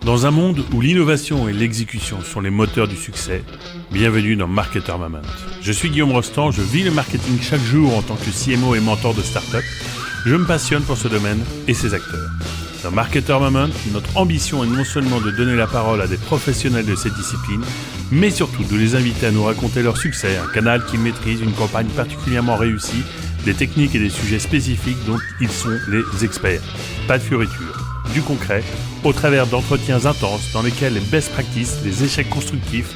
Dans un monde où l'innovation et l'exécution sont les moteurs du succès, bienvenue dans Marketer Moment. Je suis Guillaume Rostand, je vis le marketing chaque jour en tant que CMO et mentor de start-up. Je me passionne pour ce domaine et ses acteurs. Dans Marketer Moment, notre ambition est non seulement de donner la parole à des professionnels de cette discipline, mais surtout de les inviter à nous raconter leur succès, un canal qu'ils maîtrisent, une campagne particulièrement réussie, des techniques et des sujets spécifiques dont ils sont les experts. Pas de fioriture, du concret, au travers d'entretiens intenses dans lesquels les best practices, les échecs constructifs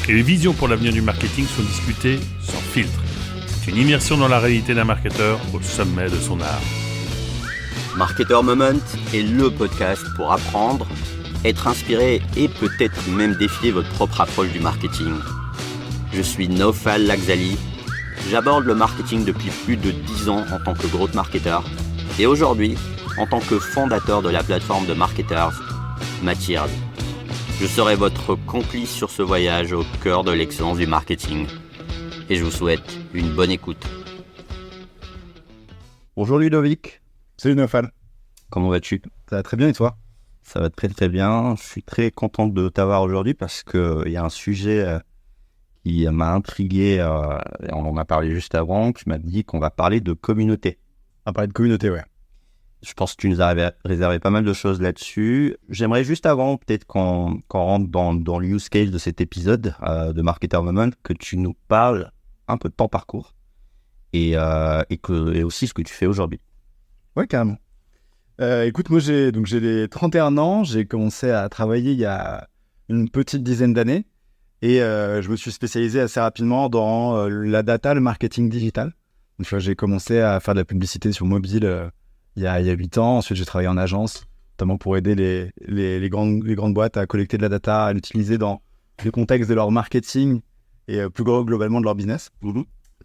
et les visions pour l'avenir du marketing sont discutés sans filtre. C'est une immersion dans la réalité d'un marketeur au sommet de son art. Marketer Moment est le podcast pour apprendre, être inspiré et peut-être même défier votre propre approche du marketing. Je suis Naufal Lakzali, j'aborde le marketing depuis plus de 10 ans en tant que growth marketer et aujourd'hui en tant que fondateur de la plateforme de marketers Matird. Je serai votre complice sur ce voyage au cœur de l'excellence du marketing et je vous souhaite une bonne écoute. Bonjour Ludovic. Salut Naufal. Comment vas-tu? Ça va très bien et toi? Ça va très très bien. Je suis très content de t'avoir aujourd'hui parce qu'il y a un sujet qui m'a intrigué. On en a parlé juste avant. Tu m'as dit qu'on va parler de communauté. On va parler de communauté, ouais. Je pense que tu nous as réservé pas mal de choses là-dessus. J'aimerais juste avant, peut-être qu'on rentre dans le use case de cet épisode de Marketer Moment, que tu nous parles un peu de ton parcours et aussi ce que tu fais aujourd'hui. Ouais, carrément. Écoute, moi j'ai les 31 ans, j'ai commencé à travailler il y a une petite dizaine d'années et je me suis spécialisé assez rapidement dans la data, le marketing digital. Donc, j'ai commencé à faire de la publicité sur mobile il y a 8 ans. Ensuite, j'ai travaillé en agence, notamment pour aider les grandes boîtes à collecter de la data, à l'utiliser dans le contexte de leur marketing et plus globalement de leur business.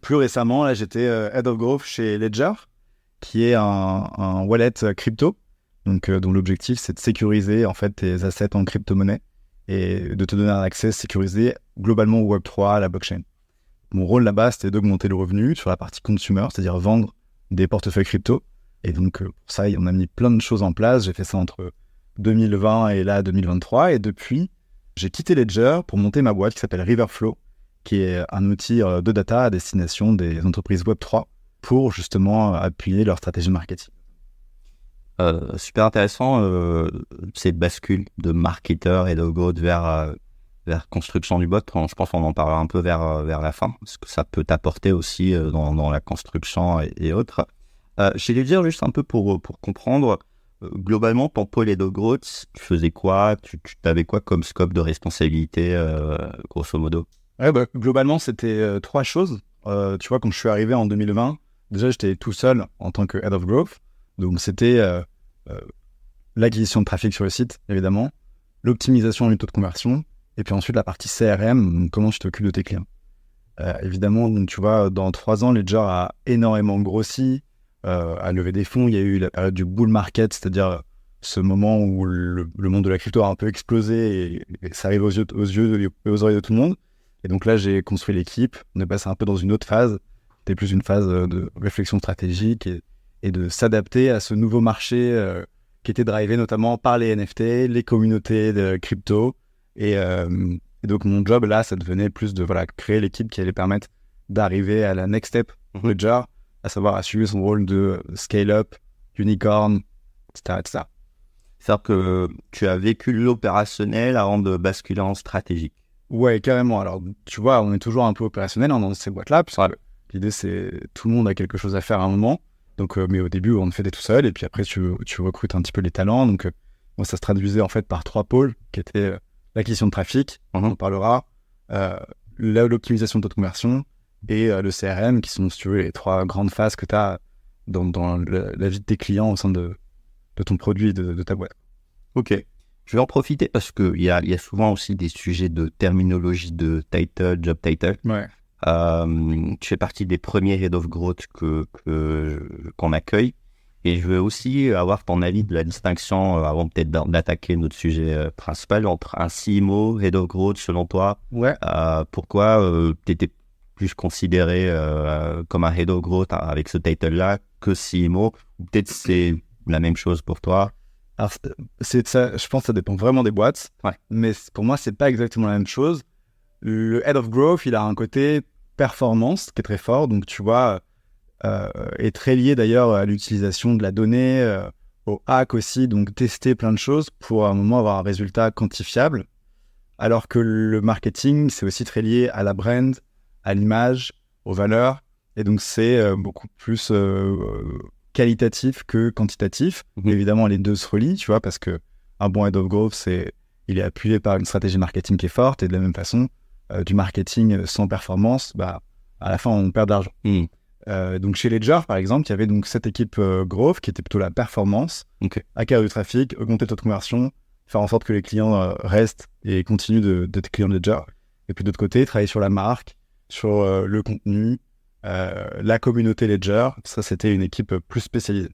Plus récemment, là, j'étais Head of Growth chez Ledger, qui est un wallet crypto, donc dont l'objectif c'est de sécuriser en fait tes assets en crypto-monnaie et de te donner un accès sécurisé globalement au Web3, à la blockchain. Mon rôle là-bas, c'était d'augmenter le revenu sur la partie consumer, c'est-à-dire vendre des portefeuilles crypto. Et donc pour ça, on a mis plein de choses en place. J'ai fait ça entre 2020 et là 2023. Et depuis, j'ai quitté Ledger pour monter ma boîte qui s'appelle Riverflow, qui est un outil de data à destination des entreprises Web3 pour justement appuyer leur stratégie de marketing. Super intéressant, cette bascule de marketeur et de growth vers construction du bot. Je pense qu'on en parlera un peu vers la fin, parce que ça peut t'apporter aussi dans la construction et autres. Je vais dire juste un peu pour comprendre, globalement, ton pôle Head of Growth, tu faisais quoi? Tu avais quoi comme scope de responsabilité, grosso modo? Ouais, globalement, c'était 3 choses. Tu vois, quand je suis arrivé en 2020, déjà, j'étais tout seul en tant que Head of Growth. Donc, c'était l'acquisition de trafic sur le site, évidemment, l'optimisation du taux de conversion, et puis ensuite la partie CRM, donc comment tu t'occupes de tes clients. Évidemment, donc, tu vois, dans 3 ans, Ledger a énormément grossi, a levé des fonds. Il y a eu la période du bull market, c'est-à-dire ce moment où le monde de la crypto a un peu explosé et ça arrive aux yeux et aux oreilles de tout le monde. Et donc là, j'ai construit l'équipe. On est passé un peu dans une autre phase. C'était plus une phase de réflexion stratégique et de s'adapter à ce nouveau marché qui était drivé notamment par les NFT, les communautés de crypto. Et donc mon job là, ça devenait plus de créer l'équipe qui allait permettre d'arriver à la next step de Ledger, à savoir assumer son rôle de scale-up, unicorn, etc., etc. C'est-à-dire que tu as vécu l'opérationnel avant de basculer en stratégique. Ouais, carrément. Alors, tu vois, on est toujours un peu opérationnel dans ces boîtes-là, puisque l'idée, c'est tout le monde a quelque chose à faire à un moment. Donc, mais au début, on le fait tout seul, et puis après, tu recrutes un petit peu les talents. Donc, moi, ça se traduisait en fait par 3 pôles, qui étaient l'acquisition de trafic, on en parlera, l'optimisation de taux de conversion, et le CRM, qui sont, si tu veux, les 3 grandes phases que tu as dans la vie de tes clients au sein de ton produit et de ta boîte. Ok. Je vais en profiter parce qu'il y a souvent aussi des sujets de terminologie de title, job title. Ouais. Tu fais partie des premiers Head of Growth qu'on accueille. Et je veux aussi avoir ton avis de la distinction, avant peut-être d'attaquer notre sujet principal, entre un CMO, Head of Growth, selon toi. Ouais. Pourquoi tu étais plus considéré comme un Head of Growth avec ce title-là que CMO? Ou peut-être c'est la même chose pour toi? Alors, c'est ça, je pense que ça dépend vraiment des boîtes, Ouais. mais pour moi, c'est pas exactement la même chose. Le Head of Growth, il a un côté performance qui est très fort, donc tu vois, est très lié d'ailleurs à l'utilisation de la donnée, au hack aussi, donc tester plein de choses pour à un moment avoir un résultat quantifiable. Alors que le marketing, c'est aussi très lié à la brand, à l'image, aux valeurs, et donc c'est beaucoup plus qualitatif que quantitatif. Évidemment, les deux se relient, tu vois, parce que un bon Head of Growth, il est appuyé par une stratégie marketing qui est forte, et de la même façon, du marketing sans performance, bah, à la fin, on perd d'argent. Donc chez Ledger, par exemple, il y avait donc cette équipe Growth qui était plutôt la performance, acquérir du trafic, augmenter le taux de conversion, faire en sorte que les clients restent et continuent d'être clients de Ledger. Et puis d'autre côté, travailler sur la marque, sur le contenu, la communauté Ledger. Ça, c'était une équipe plus spécialisée.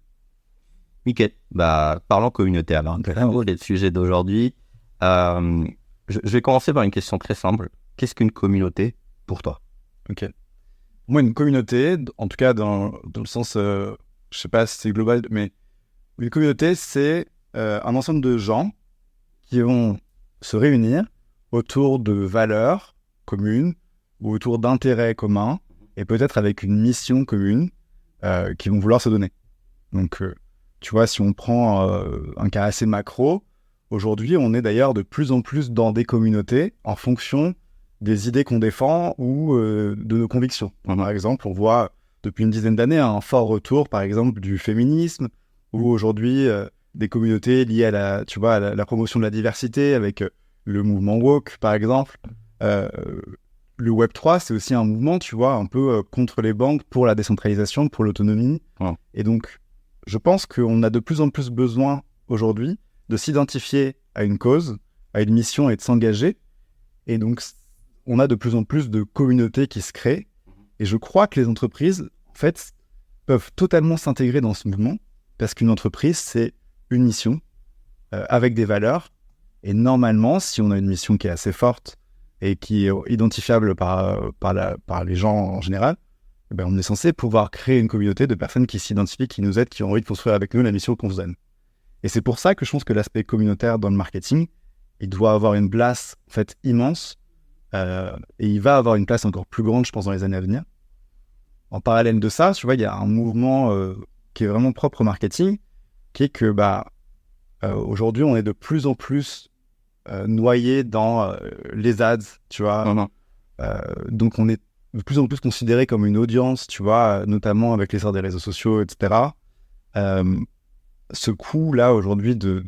Nickel. Bah, parlons communautaire, alors. C'est le sujet d'aujourd'hui. Je vais commencer par une question très simple. Qu'est-ce qu'une communauté pour toi? Ok. Moi, une communauté, en tout cas dans le sens, je sais pas si c'est global, mais une communauté, c'est un ensemble de gens qui vont se réunir autour de valeurs communes ou autour d'intérêts communs et peut-être avec une mission commune qui vont vouloir se donner. Donc, tu vois, si on prend un cas assez macro, aujourd'hui, on est d'ailleurs de plus en plus dans des communautés en fonction des idées qu'on défend ou de nos convictions. Par exemple, on voit depuis une dizaine d'années un fort retour, par exemple, du féminisme, ou aujourd'hui des communautés liées à la promotion de la diversité, avec le mouvement woke, par exemple. Le Web3, c'est aussi un mouvement, tu vois, un peu contre les banques, pour la décentralisation, pour l'autonomie. Et donc, je pense qu'on a de plus en plus besoin, aujourd'hui, de s'identifier à une cause, à une mission et de s'engager. Et donc, on a de plus en plus de communautés qui se créent. Et je crois que les entreprises, en fait, peuvent totalement s'intégrer dans ce mouvement, parce qu'une entreprise, c'est une mission avec des valeurs. Et normalement, si on a une mission qui est assez forte et qui est identifiable par les gens en général, eh ben, on est censé pouvoir créer une communauté de personnes qui s'identifient, qui nous aident, qui ont envie de construire avec nous la mission qu'on se donne. Et c'est pour ça que je pense que l'aspect communautaire dans le marketing, il doit avoir une place en fait immense. Et il va avoir une place encore plus grande, je pense, dans les années à venir. En parallèle de ça, tu vois, il y a un mouvement qui est vraiment propre au marketing, qui est que aujourd'hui, on est de plus en plus noyé dans les ads, tu vois. Donc, on est de plus en plus considéré comme une audience, tu vois, notamment avec l'essor des réseaux sociaux, etc. Ce coût-là, aujourd'hui, de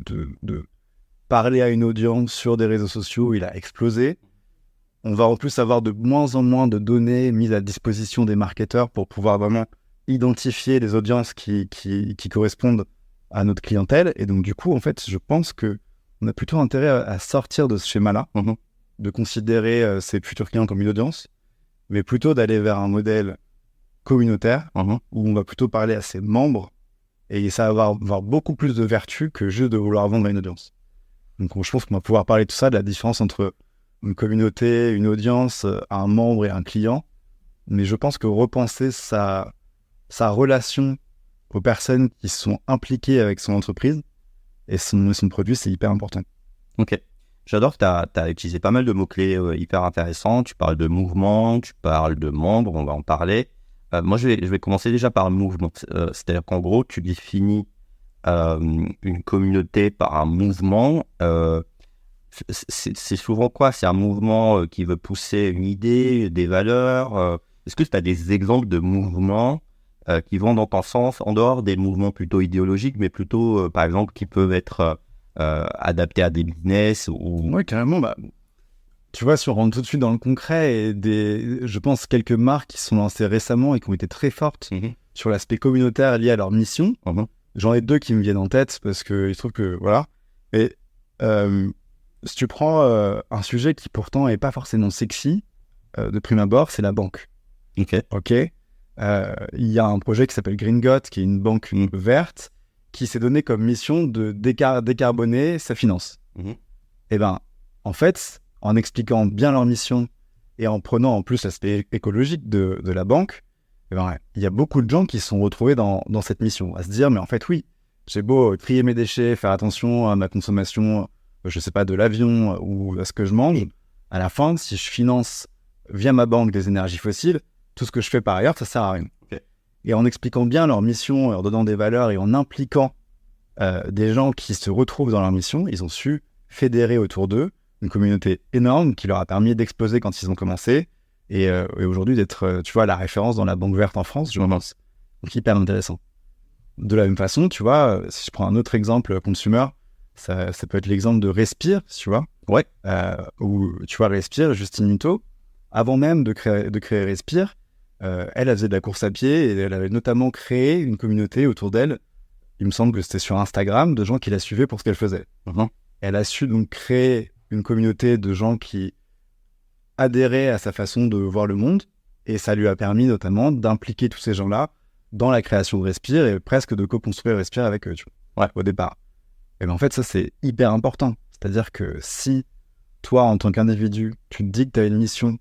parler à une audience sur des réseaux sociaux, il a explosé. On va en plus avoir de moins en moins de données mises à disposition des marketeurs pour pouvoir vraiment identifier les audiences qui correspondent à notre clientèle. Et donc, du coup, en fait, je pense qu'on a plutôt intérêt à sortir de ce schéma-là, de considérer ses futurs clients comme une audience, mais plutôt d'aller vers un modèle communautaire où on va plutôt parler à ses membres et ça va avoir beaucoup plus de vertu que juste de vouloir vendre à une audience. Donc, je pense qu'on va pouvoir parler de tout ça, de la différence entre une communauté, une audience, un membre et un client. Mais je pense que repenser sa relation aux personnes qui sont impliquées avec son entreprise et son produit, c'est hyper important. Ok. J'adore que tu as utilisé pas mal de mots-clés hyper intéressants. Tu parles de mouvement, tu parles de membres, on va en parler. Moi, je vais commencer déjà par le mouvement. C'est-à-dire qu'en gros, tu définis une communauté par un mouvement. C'est souvent quoi? C'est un mouvement qui veut pousser une idée, des valeurs. Est-ce que tu as des exemples de mouvements qui vont dans ton sens, en dehors des mouvements plutôt idéologiques, mais plutôt, par exemple, qui peuvent être adaptés à des business ou... Oui, carrément. Tu vois, si on rentre tout de suite dans le concret, je pense quelques marques qui sont lancées récemment et qui ont été très fortes sur l'aspect communautaire lié à leur mission. J'en ai deux qui me viennent en tête parce que je trouve que, voilà. Et si tu prends un sujet qui pourtant n'est pas forcément sexy, de prime abord, c'est la banque. Ok. Il y a un projet qui s'appelle Greengot, qui est une banque verte, qui s'est donné comme mission de décarboner sa finance. Et ben, en fait, en expliquant bien leur mission et en prenant en plus l'aspect écologique de la banque, eh ben, il y a beaucoup de gens qui se sont retrouvés dans cette mission, à se dire, mais en fait, oui, j'ai beau trier mes déchets, faire attention à ma consommation, je sais pas, de l'avion ou à ce que je mange, à la fin, si je finance via ma banque des énergies fossiles, tout ce que je fais par ailleurs, ça sert à rien. Okay. Et en expliquant bien leur mission, en leur donnant des valeurs et en impliquant des gens qui se retrouvent dans leur mission, ils ont su fédérer autour d'eux une communauté énorme qui leur a permis d'exploser quand ils ont commencé et aujourd'hui d'être, tu vois, la référence dans la banque verte en France, je pense. Donc hyper intéressant. De la même façon, tu vois, si je prends un autre exemple consumer, ça peut être l'exemple de Respire, tu vois. Ouais. Où, tu vois, Respire, Justine Hutto, avant même de créer Respire, elle faisait de la course à pied et elle avait notamment créé une communauté autour d'elle. Il me semble que c'était sur Instagram, de gens qui la suivaient pour ce qu'elle faisait. Elle a su donc créer une communauté de gens qui adhéraient à sa façon de voir le monde et ça lui a permis notamment d'impliquer tous ces gens-là dans la création de Respire et presque de co-construire Respire avec eux, tu vois, au départ. Et bien en fait, ça, c'est hyper important. C'est-à-dire que si toi, en tant qu'individu, tu te dis que tu as une mission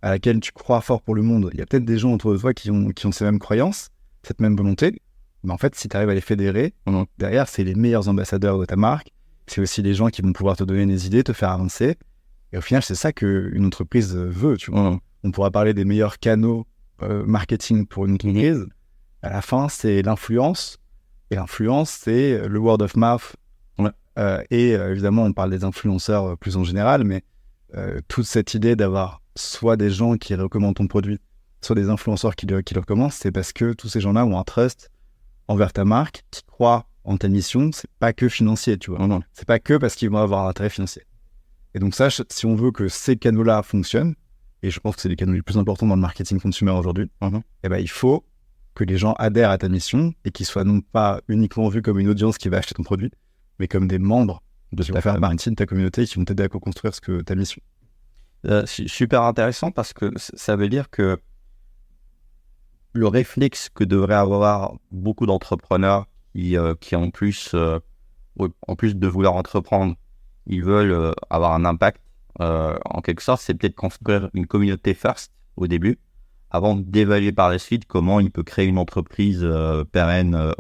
à laquelle tu crois fort pour le monde, il y a peut-être des gens autour de toi qui ont ces mêmes croyances, cette même volonté, mais en fait, si tu arrives à les fédérer, derrière, c'est les meilleurs ambassadeurs de ta marque, c'est aussi les gens qui vont pouvoir te donner des idées, te faire avancer. Et au final, c'est ça qu'une entreprise veut, tu vois. On pourra parler des meilleurs canaux marketing pour une entreprise. À la fin, c'est l'influence. Et l'influence, c'est le word of mouth. Et évidemment, on parle des influenceurs plus en général, mais toute cette idée d'avoir soit des gens qui recommandent ton produit, soit des influenceurs qui le recommandent, c'est parce que tous ces gens-là ont un trust envers ta marque, qui croient en ta mission. C'est pas que financier, tu vois. C'est pas que parce qu'ils vont avoir un intérêt financier. Et donc ça, si on veut que ces canaux-là fonctionnent, et je pense que c'est les canaux les plus importants dans le marketing consumer aujourd'hui, et ben il faut que les gens adhèrent à ta mission et qu'ils soient non pas uniquement vus comme une audience qui va acheter ton produit, mais comme des membres de ta partie de ta communauté qui vont t'aider à co-construire ta mission. Super intéressant parce que ça veut dire que le réflexe que devraient avoir beaucoup d'entrepreneurs qui en plus de vouloir entreprendre, ils veulent avoir un impact, en quelque sorte, c'est peut-être construire une communauté first au début, avant d'évaluer par la suite comment il peut créer une entreprise pérenne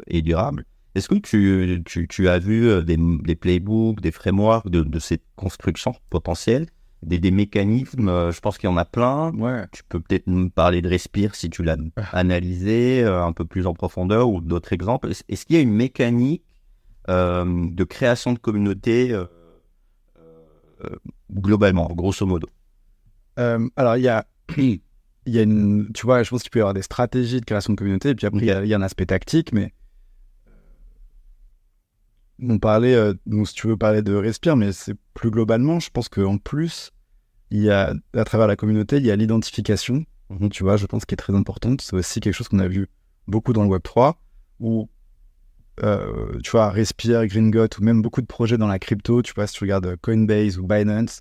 et durable. Est-ce que tu as vu des playbooks, des frameworks de cette construction potentielle, des mécanismes, je pense qu'il y en a plein. Ouais. Tu peux peut-être me parler de Respire si tu l'as analysé un peu plus en profondeur ou d'autres exemples. Est-ce qu'il y a une mécanique de création de communauté globalement, grosso modo? Alors, il y a une... Tu vois, je pense qu'il peut y avoir des stratégies de création de communauté, et puis après, il y a un aspect tactique, mais... On parlait, donc si tu veux parler de Respire, mais c'est plus globalement, je pense qu'en plus, il y a, à travers la communauté, il y a l'identification, tu vois, je pense qui est très importante. C'est aussi quelque chose qu'on a vu beaucoup dans le Web3, où, tu vois, Respire, Gringot, ou même beaucoup de projets dans la crypto, tu vois, si tu regardes Coinbase ou Binance,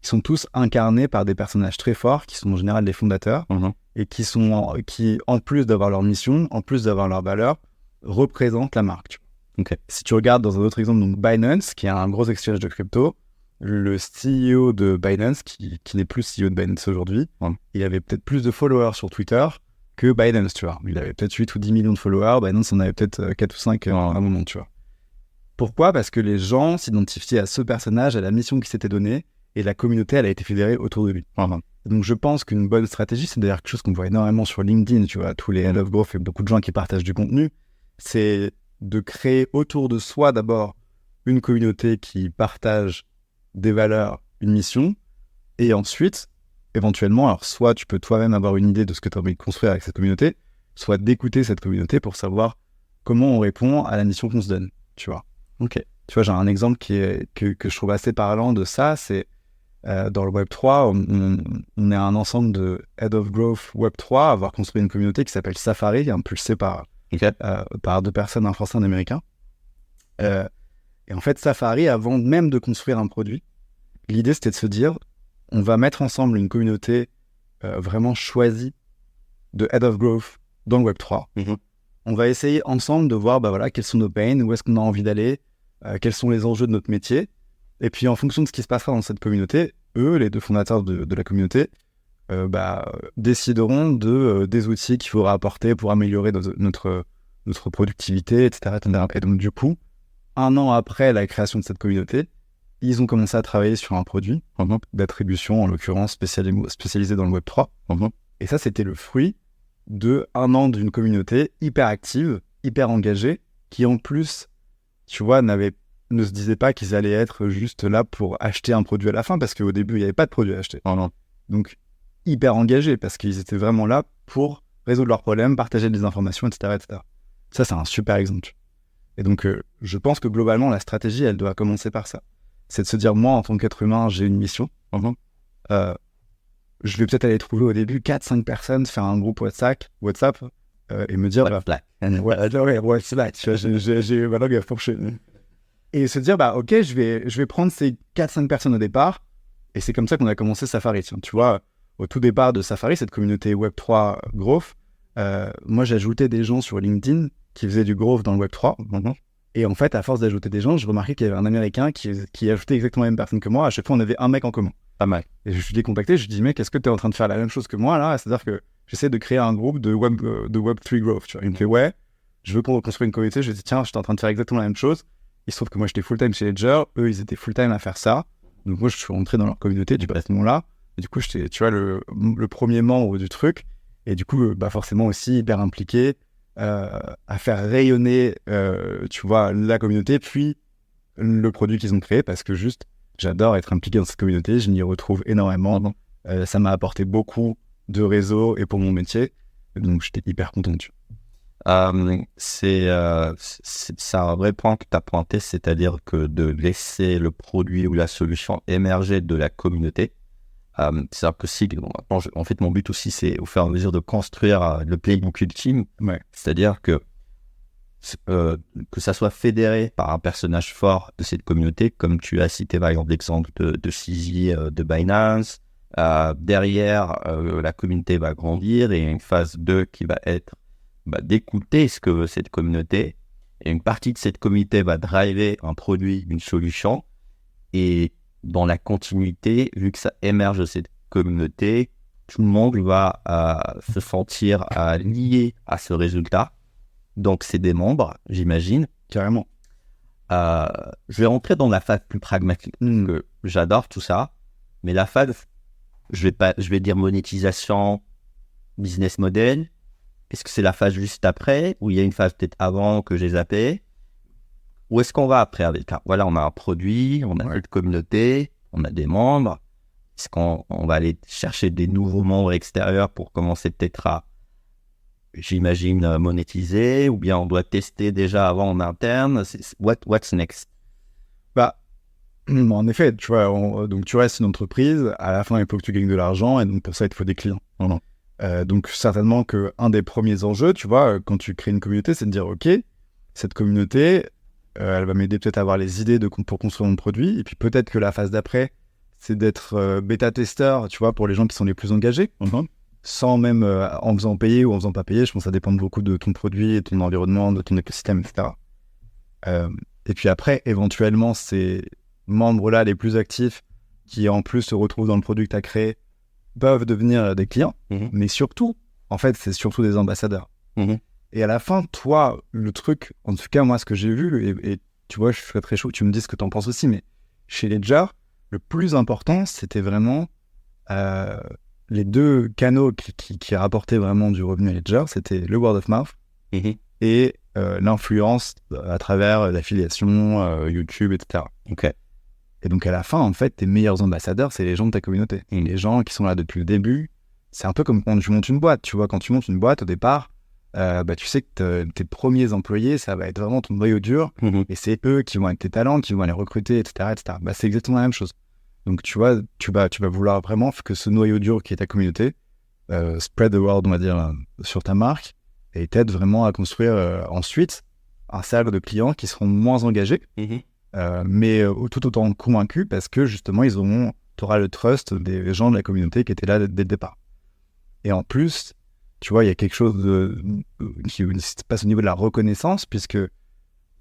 ils sont tous incarnés par des personnages très forts, qui sont en général les fondateurs, et qui, en plus d'avoir leur mission, en plus d'avoir leur valeur, représentent la marque, tu vois. Si tu regardes dans un autre exemple, donc Binance, qui est un gros exchange de crypto, le CEO de Binance, qui n'est plus CEO de Binance aujourd'hui, il avait peut-être plus de followers sur Twitter que Binance, tu vois. Il avait peut-être 8 ou 10 millions de followers, Binance en avait peut-être 4 ou 5 à un moment, tu vois. Pourquoi ? Parce que les gens s'identifiaient à ce personnage, à la mission qui s'était donnée, et la communauté, elle a été fédérée autour de lui. Donc je pense qu'une bonne stratégie, c'est d'ailleurs quelque chose qu'on voit énormément sur LinkedIn, tu vois, tous les Head of Growth et beaucoup de gens qui partagent du contenu, c'est de créer autour de soi d'abord une communauté qui partage des valeurs, une mission, et ensuite, éventuellement, alors soit tu peux toi-même avoir une idée de ce que tu as envie de construire avec cette communauté, soit d'écouter cette communauté pour savoir comment on répond à la mission qu'on se donne, tu vois. Tu vois, j'ai un exemple que je trouve assez parlant de ça, c'est dans le Web3, on est un ensemble de Head of Growth Web3 à avoir construit une communauté qui s'appelle Safari, impulsée par 2 personnes, un Français et un Américain. Et en fait, Safari, avant même de construire un produit, l'idée c'était de se dire, on va mettre ensemble une communauté vraiment choisie de Head of Growth dans le Web3. On va essayer ensemble de voir quels sont nos pains, où est-ce qu'on a envie d'aller, quels sont les enjeux de notre métier. Et puis en fonction de ce qui se passera dans cette communauté, eux, les 2 fondateurs de la communauté, décideront des outils qu'il faudra apporter pour améliorer notre notre productivité, etc., etc. Et donc, du coup, 1 an après la création de cette communauté, ils ont commencé à travailler sur un produit d'attribution, en l'occurrence spécialisé dans le Web3. Et ça, c'était le fruit de 1 an d'une communauté hyper active, hyper engagée, qui en plus, tu vois, ne se disaient pas qu'ils allaient être juste là pour acheter un produit à la fin, parce qu'au début, il n'y avait pas de produit à acheter. Donc, hyper engagés, parce qu'ils étaient vraiment là pour résoudre leurs problèmes, partager des informations, etc., etc. Ça, c'est un super exemple. Et donc, je pense que globalement, la stratégie, elle doit commencer par ça. C'est de se dire, moi, en tant qu'être humain, j'ai une mission. Je vais peut-être aller trouver au début 4-5 personnes, faire un groupe WhatsApp et me dire... Slack. Slack. J'ai ma langue à fourcher. Et se dire, ok, je vais prendre ces 4-5 personnes au départ. Et c'est comme ça qu'on a commencé Safari. Tu vois, au tout départ de Safari, cette communauté Web3 Growth, moi, j'ajoutais des gens sur LinkedIn qui faisaient du growth dans le Web3. Et en fait, à force d'ajouter des gens, je remarquais qu'il y avait un Américain qui ajoutait exactement la même personne que moi. À chaque fois, on avait un mec en commun. Pas mal. Et je l'ai contacté, je lui ai dit, mec, est-ce que tu es en train de faire la même chose que moi là? C'est-à-dire que j'essaie de créer un groupe de Web3 Growth. Tu vois. Il me fait, ouais, je veux qu'on construise une communauté. Je lui ai dit, tiens, je suis en train de faire exactement la même chose. Il se trouve que moi, j'étais full-time chez Ledger. Eux, ils étaient full-time à faire ça. Donc moi, je suis rentré dans leur communauté à ce moment-là. Et du coup, j'étais, tu vois, le premier membre du truc. Et du coup, forcément aussi hyper impliqué à faire rayonner, tu vois, la communauté, puis le produit qu'ils ont créé, parce que juste, j'adore être impliqué dans cette communauté, je m'y retrouve énormément. Ça m'a apporté beaucoup de réseau et pour mon métier, donc j'étais hyper content. C'est un vrai point que tu as pointé, c'est-à-dire que de laisser le produit ou la solution émerger de la communauté. C'est-à-dire que si, en fait, mon but aussi, c'est au fur et à mesure de construire le playbook ultime. Ouais. C'est-à-dire que ça soit fédéré par un personnage fort de cette communauté, comme tu as cité par exemple l'exemple de CZ de Binance. Derrière, la communauté va grandir et une phase 2 qui va être d'écouter ce que veut cette communauté. Et une partie de cette communauté va driver un produit, une solution. Et dans la continuité, vu que ça émerge de cette communauté, tout le monde va se sentir lié à ce résultat. Donc, c'est des membres, j'imagine. Carrément. Je vais rentrer dans la phase plus pragmatique. Que j'adore tout ça. Mais la phase, je vais dire monétisation, business model. Est-ce que c'est la phase juste après? Ou il y a une phase peut-être avant que j'ai zappé? Où est-ce qu'on va après avec ça? Voilà, on a un produit, on a une communauté, on a des membres. Est-ce qu'on va aller chercher des nouveaux membres extérieurs pour commencer peut-être à, j'imagine, monétiser? Ou bien on doit tester déjà avant en interne? What's next? En effet, tu vois, donc tu restes une entreprise, à la fin il faut que tu gagnes de l'argent et donc pour ça il te faut des clients. Donc certainement qu'un des premiers enjeux, tu vois, quand tu crées une communauté, c'est de dire ok, cette communauté, elle va m'aider peut-être à avoir les idées pour construire mon produit, et puis peut-être que la phase d'après, c'est d'être bêta-testeur, tu vois, pour les gens qui sont les plus engagés, sans même en faisant payer ou en faisant pas payer. Je pense que ça dépend beaucoup de ton produit, de ton environnement, de ton écosystème, etc. Et puis après, éventuellement, ces membres-là, les plus actifs, qui en plus se retrouvent dans le produit que tu as créé, peuvent devenir des clients, mais surtout, en fait, c'est surtout des ambassadeurs. Et à la fin, toi, le truc, en tout cas, moi, ce que j'ai vu, et tu vois, je serais très chaud, tu me dis ce que tu en penses aussi, mais chez Ledger, le plus important, c'était vraiment les deux canaux qui rapportaient vraiment du revenu à Ledger, c'était le word of mouth et l'influence à travers l'affiliation, YouTube, etc. Et donc, à la fin, en fait, tes meilleurs ambassadeurs, c'est les gens de ta communauté. Et les gens qui sont là depuis le début, c'est un peu comme quand tu montes une boîte. Tu vois, quand tu montes une boîte, au départ, tu sais que tes premiers employés, ça va être vraiment ton noyau dur. Et c'est eux qui vont être tes talents, qui vont aller recruter, etc. etc. C'est exactement la même chose. Donc, tu vois, tu vas vouloir vraiment que ce noyau dur qui est ta communauté, spread the word, on va dire, sur ta marque, et t'aide vraiment à construire ensuite un cercle de clients qui seront moins engagés. Mais tout autant convaincus parce que justement t'auras le trust des gens de la communauté qui étaient là dès le départ. Et en plus, tu vois, il y a quelque chose qui se passe au niveau de la reconnaissance, puisque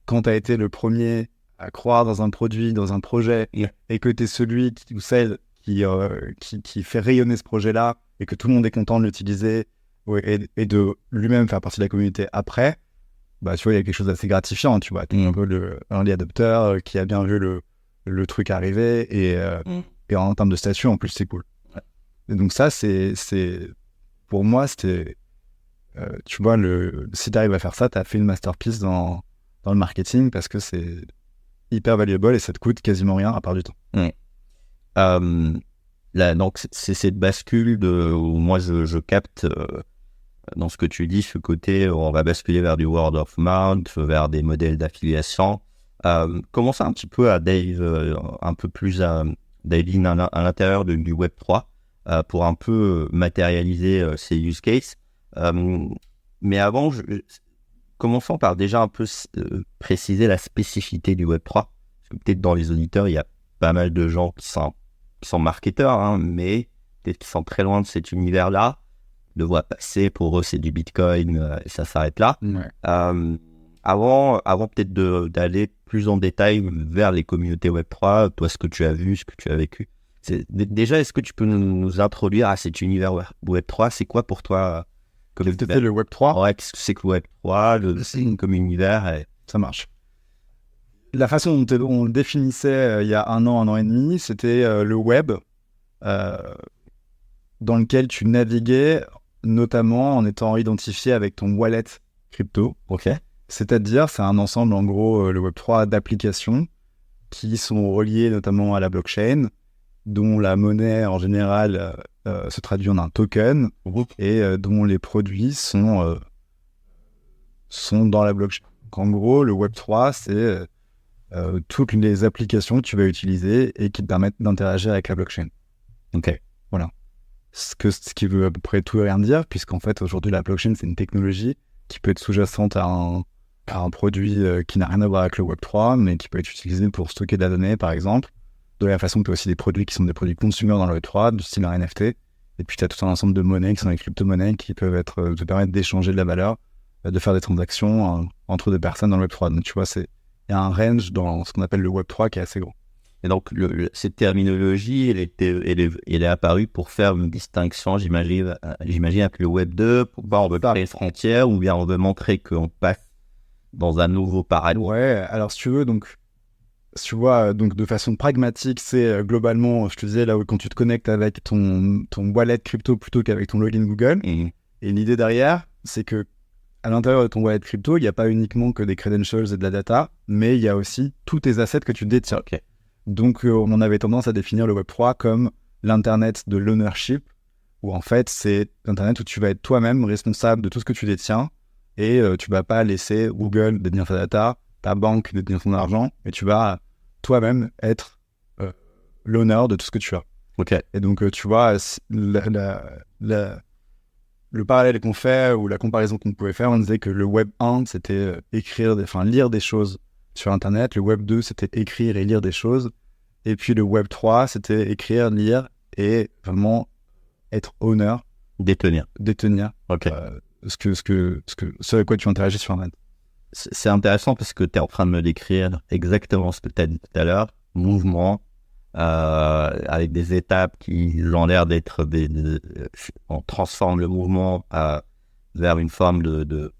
quand tu as été le premier à croire dans un produit, dans un projet, et que tu es celui ou celle qui fait rayonner ce projet-là, et que tout le monde est content de l'utiliser et de lui-même faire partie de la communauté après, bah, tu vois, il y a quelque chose d'assez gratifiant, tu vois. T'es un peu le early adopter qui a bien vu le truc arriver et en termes de statut, en plus, c'est cool. Ouais. Et donc ça, c'est pour moi, c'était, tu vois, si tu arrives à faire ça, tu as fait une masterpiece dans le marketing parce que c'est hyper valuable et ça te coûte quasiment rien à part du temps. Là, donc c'est cette bascule où moi je capte dans ce que tu dis, ce côté on va basculer vers du word of mouth, vers des modèles d'affiliation. Commençons un petit peu à dive un peu plus à l'intérieur du Web3 pour un peu matérialiser ces use cases. Mais avant, commençons par déjà un peu préciser la spécificité du Web3. Parce que peut-être dans les auditeurs, il y a pas mal de gens qui sont marketeurs, hein, mais peut-être qui sont très loin de cet univers-là. Le voient passer, pour eux, c'est du Bitcoin, et ça s'arrête là. Ouais. Avant peut-être d'aller plus en détail vers les communautés Web3, toi, ce que tu as vu, ce que tu as vécu. Déjà, est-ce que tu peux nous introduire à cet univers Web3 ? C'est quoi pour toi comme Qu'est-ce que c'est le Web3 ? Ouais, qu'est-ce que c'est que le Web3 comme univers Ça marche. La façon dont on le définissait il y a un an et demi, c'était le web dans lequel tu naviguais, notamment en étant identifié avec ton wallet crypto. Ok. C'est-à-dire, c'est un ensemble, en gros, le Web3 d'applications qui sont reliées notamment à la blockchain, dont la monnaie, en général, se traduit en un token et dont les produits sont dans la blockchain. Donc, en gros, le Web3, c'est toutes les applications que tu vas utiliser et qui te permettent d'interagir avec la blockchain. Ok. Voilà. Ce qui veut à peu près tout et rien dire, puisqu'en fait, aujourd'hui, la blockchain, c'est une technologie qui peut être sous-jacente à un produit qui n'a rien à voir avec le Web3, mais qui peut être utilisé pour stocker de la donnée, par exemple. De la même façon que tu as aussi des produits qui sont des produits consumer dans le Web3, du style un NFT. Et puis, tu as tout un ensemble de monnaies qui sont des crypto-monnaies qui peuvent te permettre d'échanger de la valeur, de faire des transactions entre deux personnes dans le Web3. Donc, tu vois, il y a un range dans ce qu'on appelle le Web3 qui est assez gros. Et donc, cette terminologie, elle est apparue pour faire une distinction, j'imagine, avec le Web 2, pour pas on veut parler de frontières, ou bien on veut montrer qu'on passe dans un nouveau paradigme. Ouais, alors si tu veux, si tu vois, donc de façon pragmatique, c'est globalement, je te disais, là où quand tu te connectes avec ton wallet crypto plutôt qu'avec ton login Google. Et l'idée derrière, c'est que à l'intérieur de ton wallet crypto, il n'y a pas uniquement que des credentials et de la data, mais il y a aussi tous tes assets que tu détiens. Okay. Donc, on avait tendance à définir le Web3 comme l'Internet de l'ownership, où en fait, c'est l'Internet où tu vas être toi-même responsable de tout ce que tu détiens, et tu vas pas laisser Google détenir ta data, ta banque détenir ton argent, et tu vas toi-même être l'honneur de tout ce que tu as. Okay. Et donc, tu vois, le parallèle qu'on fait, ou la comparaison qu'on pouvait faire, on disait que le Web 1, c'était lire des choses sur Internet. Le Web 2, c'était écrire et lire des choses. Et puis le Web 3, c'était écrire, lire et vraiment être honneur. Détenir. Okay. Ce avec quoi tu interagis sur Internet. C'est intéressant parce que tu es en train de me décrire exactement ce que tu as dit tout à l'heure. Mouvement, avec des étapes qui ont l'air d'être on transforme le mouvement vers une forme de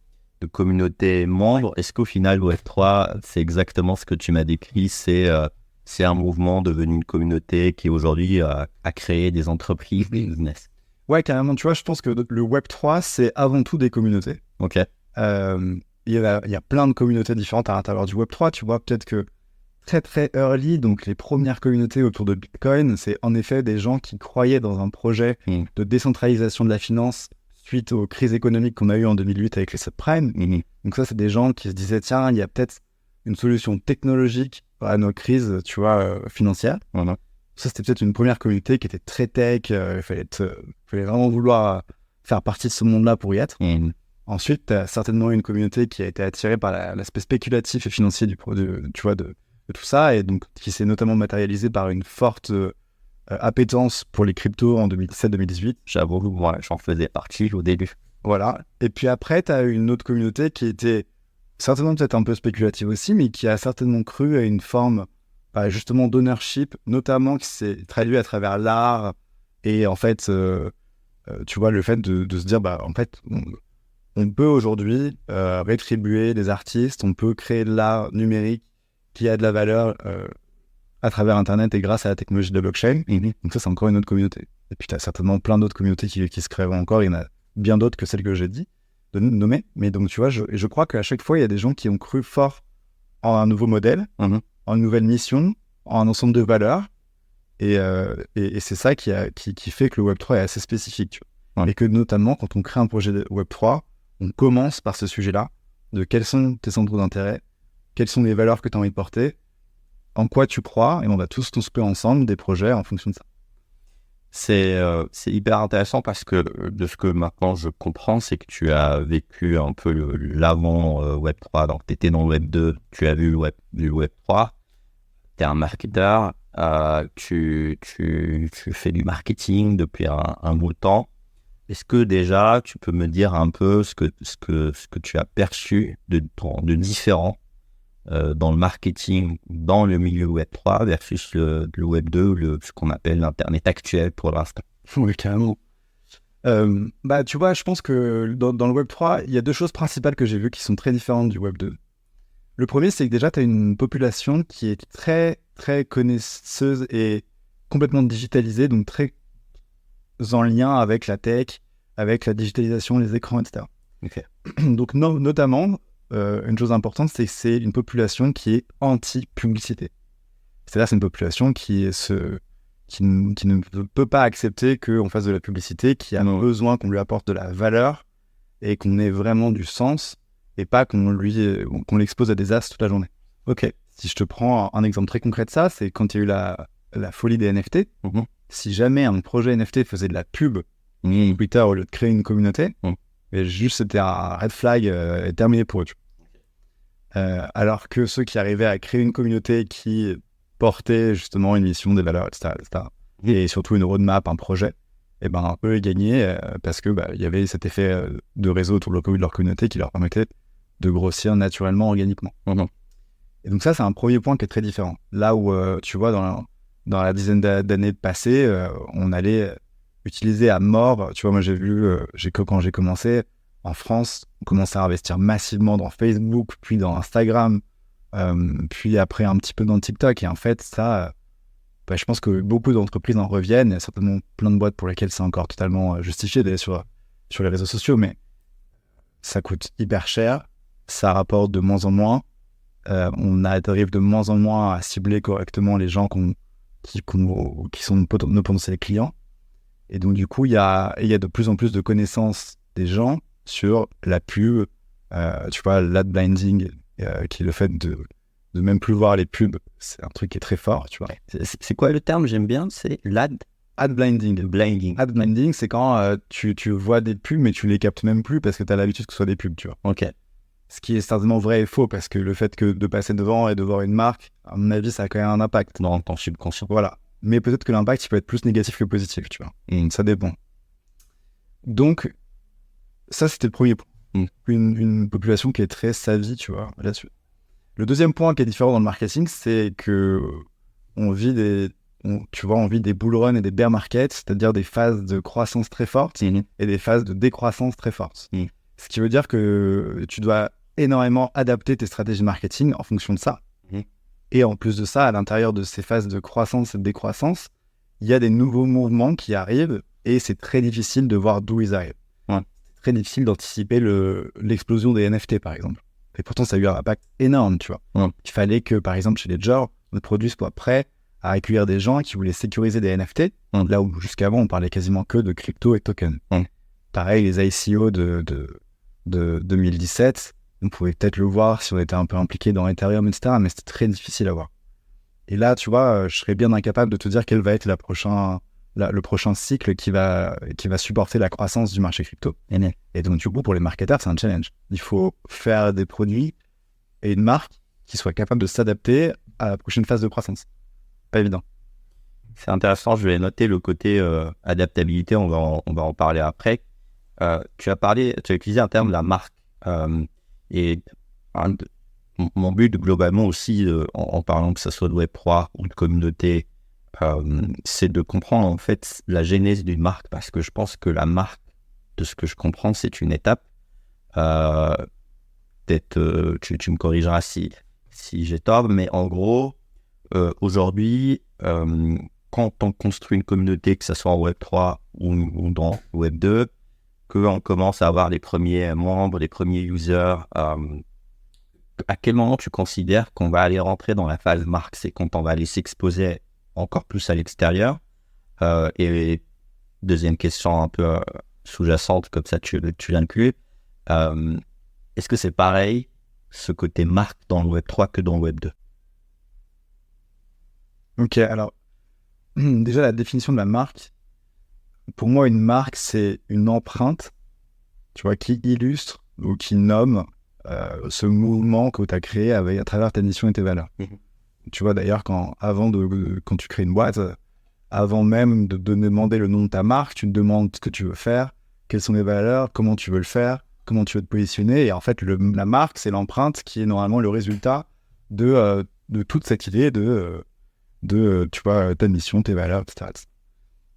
communauté membre. Est-ce qu'au final, Web3, c'est exactement ce que tu m'as décrit, c'est un mouvement devenu une communauté qui aujourd'hui a créé des entreprises, des business? Ouais, carrément. Tu vois, je pense que le Web3, c'est avant tout des communautés. Ok. Il y a plein de communautés différentes à l'intérieur du Web3. Tu vois, peut-être que très très early, donc les premières communautés autour de Bitcoin, c'est en effet des gens qui croyaient dans un projet de décentralisation de la finance suite aux crises économiques qu'on a eues en 2008 avec les subprimes. Donc ça, c'est des gens qui se disaient, tiens, il y a peut-être une solution technologique à nos crises, tu vois, financières. Voilà. Ça, c'était peut-être une première communauté qui était très tech. Il fallait vraiment vouloir faire partie de ce monde-là pour y être. Ensuite, tu as certainement une communauté qui a été attirée par l'aspect spéculatif et financier de tout ça, et donc qui s'est notamment matérialisée par une forte appétence pour les cryptos en 2017-2018. J'avoue, moi, j'en faisais partie au début. Voilà. Et puis après, tu as une autre communauté qui était certainement peut-être un peu spéculative aussi, mais qui a certainement cru à une forme justement d'ownership, notamment qui s'est traduit à travers l'art et en fait, tu vois, le fait de se dire, en fait, on peut aujourd'hui rétribuer des artistes, on peut créer de l'art numérique qui a de la valeur à travers Internet et grâce à la technologie de la blockchain. Donc ça, c'est encore une autre communauté. Et puis, tu as certainement plein d'autres communautés qui se créeront encore. Il y en a bien d'autres que celles que j'ai dit, de nommer. Mais donc, tu vois, je crois qu'à chaque fois, il y a des gens qui ont cru fort en un nouveau modèle, en une nouvelle mission, en un ensemble de valeurs. Et c'est ça qui fait que le Web3 est assez spécifique. Tu vois. Et que notamment, quand on crée un projet de Web3, on commence par ce sujet-là, de quels sont tes centres d'intérêt, quelles sont les valeurs que tu as envie de porter, en quoi tu crois, et on va tous construire ensemble des projets en fonction de ça. C'est hyper intéressant parce que de ce que maintenant je comprends, c'est que tu as vécu un peu l'avant Web3, donc tu étais dans le Web 2, tu as vu le Web 3, tu es un marketeur, tu fais du marketing depuis un bout de temps. Est-ce que déjà tu peux me dire un peu ce que tu as perçu de différent dans le marketing, dans le milieu Web3 versus le Web 2, ce qu'on appelle l'Internet actuel pour l'instant? Oui, carrément. Tu vois, je pense que dans le Web3, il y a deux choses principales que j'ai vues qui sont très différentes du Web 2. Le premier, c'est que déjà, tu as une population qui est très, très connaisseuse et complètement digitalisée, donc très en lien avec la tech, avec la digitalisation, les écrans, etc. Okay. Donc, notamment, une chose importante, c'est que c'est une population qui est anti-publicité. C'est-à-dire, c'est une population qui ne peut pas accepter qu'on fasse de la publicité, qui a besoin qu'on lui apporte de la valeur et qu'on ait vraiment du sens et pas qu'on l'expose à des as toute la journée. Ok. Si je te prends un exemple très concret de ça, c'est quand il y a eu la folie des NFT. Si jamais un projet NFT faisait de la pub sur Twitter au lieu de créer une communauté, mais juste c'était un red flag terminé pour eux. Alors que ceux qui arrivaient à créer une communauté qui portait justement une mission, des valeurs, etc., et surtout une roadmap, un projet, et ben eux ils gagnaient parce que il y avait cet effet de réseau autour de leur communauté qui leur permettait de grossir naturellement, organiquement. Et donc ça, c'est un premier point qui est très différent. Là où tu vois dans la dizaine d'années passées, on allait utiliser à mort. Tu vois, moi j'ai vu quand j'ai commencé en France, on commençait à investir massivement dans Facebook, puis dans Instagram, puis après un petit peu dans TikTok. Et en fait, ça, je pense que beaucoup d'entreprises en reviennent. Il y a certainement plein de boîtes pour lesquelles c'est encore totalement justifié d'aller sur les réseaux sociaux, mais ça coûte hyper cher, ça rapporte de moins en moins. On arrive de moins en moins à cibler correctement les gens qui sont nos potentiels clients. Et donc, du coup, il y a de plus en plus de connaissances des gens sur la pub, tu vois, l'ad blinding, qui est le fait de même plus voir les pubs. C'est un truc qui est très fort, tu vois. C'est quoi le terme? J'aime bien, c'est ad blinding. Ad blinding, c'est quand tu vois des pubs, mais tu les captes même plus parce que tu as l'habitude que ce soit des pubs, tu vois. Ok. Ce qui est certainement vrai et faux, parce que le fait que de passer devant et de voir une marque, à mon avis, ça a quand même un impact. Dans ton subconscient. Voilà. Mais peut-être que l'impact, il peut être plus négatif que positif, tu vois. Ça dépend. Donc, ça, c'était le premier point. Une population qui est très savvy, tu vois, là-dessus. Le deuxième point qui est différent dans le marketing, c'est que on vit des bull run et des bear markets, c'est-à-dire des phases de croissance très fortes et des phases de décroissance très fortes. Ce qui veut dire que tu dois énormément adapter tes stratégies marketing en fonction de ça. Et en plus de ça, à l'intérieur de ces phases de croissance et de décroissance, il y a des nouveaux mouvements qui arrivent et c'est très difficile de voir d'où ils arrivent. C'est très difficile d'anticiper l'explosion des NFT, par exemple. Et pourtant, ça a eu un impact énorme, tu vois. Il fallait que, par exemple, chez Ledger, notre produit soit prêt à accueillir des gens qui voulaient sécuriser des NFT, là où jusqu'avant, on parlait quasiment que de crypto et tokens. Pareil, les ICO de 2017, on pouvait peut-être le voir si on était un peu impliqué dans Ethereum, etc., mais c'était très difficile à voir. Et là, tu vois, je serais bien incapable de te dire quel va être le prochain cycle qui va supporter la croissance du marché crypto. Et donc, du coup, pour les marketeurs, c'est un challenge. Il faut faire des produits et une marque qui soit capable de s'adapter à la prochaine phase de croissance. Pas évident. C'est intéressant, je vais noter le côté adaptabilité, on va en parler après. Tu as utilisé un terme, la marque. Et mon but globalement aussi, en parlant que ce soit de Web3 ou de communauté, c'est de comprendre en fait la genèse d'une marque, parce que je pense que la marque, de ce que je comprends, c'est une étape. Peut-être tu me corrigeras si j'ai tort, mais en gros, aujourd'hui, quand on construit une communauté, que ce soit en Web3 ou dans Web2, qu'on commence à avoir les premiers membres, les premiers users, à quel moment tu considères qu'on va aller rentrer dans la phase marque? C'est quand on va aller s'exposer encore plus à l'extérieur. Et deuxième question un peu sous-jacente, comme ça tu l'inclus. Est-ce que c'est pareil, ce côté marque dans le Web3 que dans le Web2? Ok, alors, déjà la définition de la marque, pour moi, une marque, c'est une empreinte, tu vois, qui illustre ou qui nomme ce mouvement que tu as créé à travers ta mission et tes valeurs. Tu vois, d'ailleurs, quand tu crées une boîte, avant même de demander le nom de ta marque, tu te demandes ce que tu veux faire, quelles sont les valeurs, comment tu veux le faire, comment tu veux te positionner. Et en fait, la marque, c'est l'empreinte qui est normalement le résultat de toute cette idée de tu vois, ta mission, tes valeurs, etc.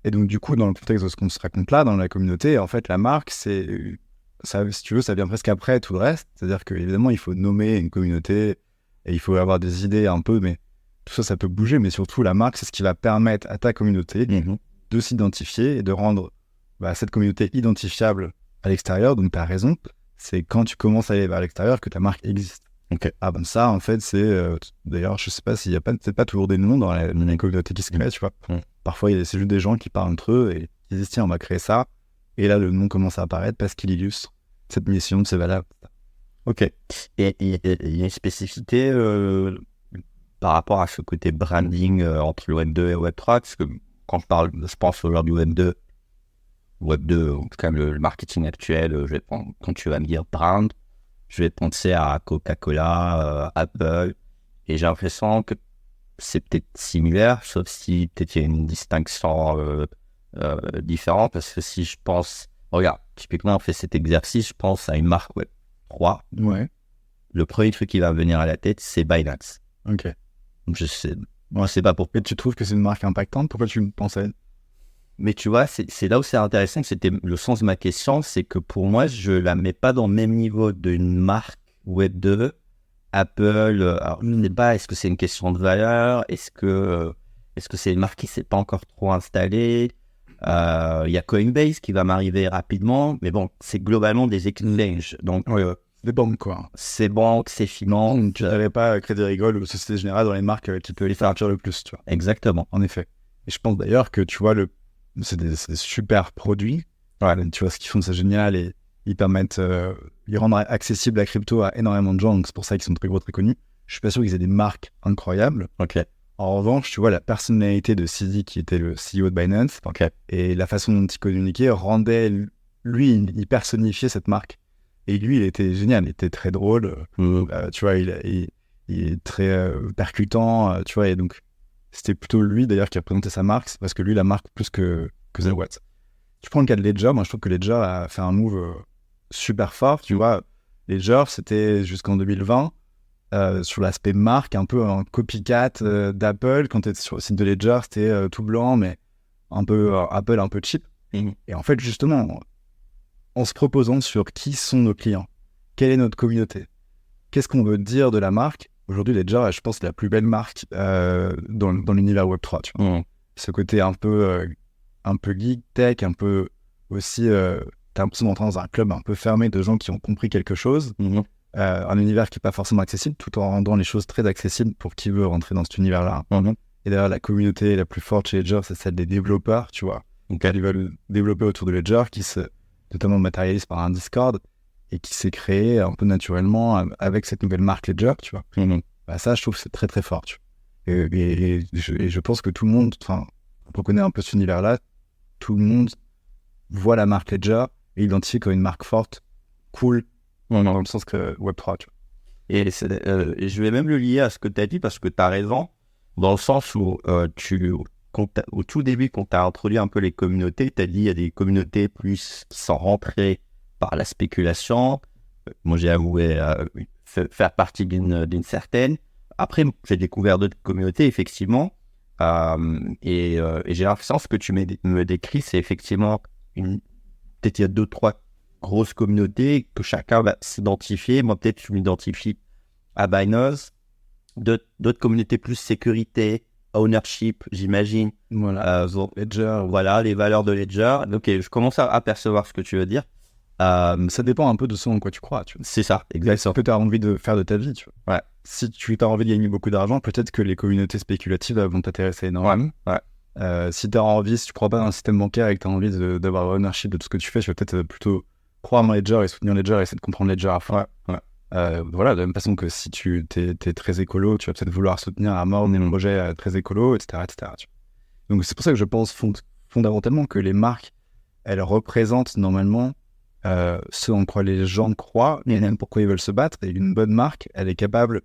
Et donc, du coup, dans le contexte de ce qu'on se raconte là, dans la communauté, en fait, la marque, ça, si tu veux, ça vient presque après tout le reste. C'est-à-dire qu'évidemment, il faut nommer une communauté et il faut avoir des idées un peu, mais tout ça, ça peut bouger. Mais surtout, la marque, c'est ce qui va permettre à ta communauté de s'identifier et de rendre cette communauté identifiable à l'extérieur. Donc, tu as raison. C'est quand tu commences à aller vers l'extérieur que ta marque existe. Okay. Ah ben ça, en fait, c'est... d'ailleurs, je sais pas s'il y a peut-être pas toujours des noms dans la communauté qui se crée, tu vois. Parfois, c'est juste des gens qui parlent entre eux et qui disent, tiens, on va créer ça. Et là, le nom commence à apparaître parce qu'il illustre cette mission, ces valeurs. Ok. Et il y a une spécificité par rapport à ce côté branding entre le Web 2 et le Web 3, parce que quand je pense aujourd'hui Web 2, en tout cas le marketing actuel, quand tu vas me dire brand, je vais penser à Coca-Cola, Apple, et j'ai l'impression que c'est peut-être similaire, sauf si peut-être il y a une distinction différente, parce que si je pense, regarde, typiquement on fait cet exercice, je pense à une marque Web 3. Ouais. Le premier truc qui va me venir à la tête, c'est Binance. Ok. Je sais pas pourquoi. Et tu trouves que c'est une marque impactante? Pourquoi tu pensais? Mais tu vois, c'est là où c'est intéressant, que c'était le sens de ma question, c'est que pour moi, je la mets pas dans le même niveau d'une marque Web 2, Apple. Alors, je ne sais pas, est-ce que c'est une question de valeur? Est-ce que c'est une marque qui s'est pas encore trop installée? Il y a Coinbase qui va m'arriver rapidement, mais bon, c'est globalement des exchanges. Donc, des banques, quoi. C'est banque, c'est finance. Tu n'avais pas Crédit Agricole ou Société Générale dans les marques qui peuvent les faire attirer le plus, tu vois. Exactement. En effet. Et je pense d'ailleurs que, tu vois, c'est des super produits. Ouais. Tu vois, ce qu'ils font, c'est génial et ils permettent, ils rendent accessible la crypto à énormément de gens, donc c'est pour ça qu'ils sont très gros, très connus. Je suis pas sûr qu'ils aient des marques incroyables. Ok. En revanche, tu vois, la personnalité de Sidi, qui était le CEO de Binance, et la façon dont il communiquait rendait, lui, il personnifiait cette marque. Et lui, il était génial, il était très drôle, tu vois, il est très percutant, tu vois, et donc c'était plutôt lui d'ailleurs qui a présenté sa marque, parce que lui, la marque plus que The Watt. Tu prends le cas de Ledger, moi je trouve que Ledger a fait un move super fort, tu vois. Ledger, c'était jusqu'en 2020, sur l'aspect marque, un peu un copycat d'Apple. Quand tu étais sur le site de Ledger, c'était tout blanc, mais un peu Apple, un peu cheap. Et en fait, justement, en se proposant sur qui sont nos clients, quelle est notre communauté, qu'est-ce qu'on veut dire de la marque. Aujourd'hui, Ledger, je pense, c'est la plus belle marque dans l'univers Web3. Tu vois. Ce côté un peu geek tech, un peu aussi, t'as l'impression d'entrer dans un club un peu fermé de gens qui ont compris quelque chose, un univers qui n'est pas forcément accessible, tout en rendant les choses très accessibles pour qui veut rentrer dans cet univers-là. Et d'ailleurs, la communauté la plus forte chez Ledger, c'est celle des développeurs, tu vois. Donc, ils veulent développer autour de Ledger, qui se notamment matérialise par un Discord et qui s'est créé un peu naturellement avec cette nouvelle marque Ledger, tu vois. Ça, je trouve que c'est très très fort, tu vois. Et je pense que tout le monde, enfin, on connaît un peu cet univers-là, tout le monde voit la marque Ledger et identifie comme une marque forte, cool, dans le sens que Web3, tu vois. Et je vais même le lier à ce que tu as dit, parce que tu as raison, dans le sens où au tout début, quand tu as introduit un peu les communautés, tu as dit il y a des communautés plus qui sont rentrées par la spéculation. Moi, j'ai avoué faire partie d'une certaine. Après, j'ai découvert d'autres communautés, effectivement. Et j'ai l'impression que ce que tu me décris, c'est effectivement peut-être il y a 2-3 grosse communauté que chacun va s'identifier. Moi, peut-être, je m'identifie à Binance. D'autres communautés plus sécurité, ownership, j'imagine. Voilà. Ledger. Voilà, les valeurs de Ledger. Ok, je commence à apercevoir ce que tu veux dire. Ça dépend un peu de ce en quoi tu crois, tu vois. C'est ça, Ce exactement. que tu as envie de faire de ta vie, tu vois. Ouais. Si tu as envie de gagner beaucoup d'argent, peut-être que les communautés spéculatives vont t'intéresser énormément. Ouais. Si tu as envie, si tu crois pas dans un système bancaire et que tu as envie d'avoir ownership de tout ce que tu fais, tu vas peut-être plutôt croire en Ledger et soutenir Ledger et essayer de comprendre Ledger à fond. Voilà, de la même façon que si tu t'es très écolo, tu vas peut-être vouloir soutenir à mort des projets très écolos, etc. etc. tu vois. Donc c'est pour ça que je pense fondamentalement que les marques, elles représentent normalement ce en quoi les gens croient et même pourquoi ils veulent se battre. Et une bonne marque, elle est capable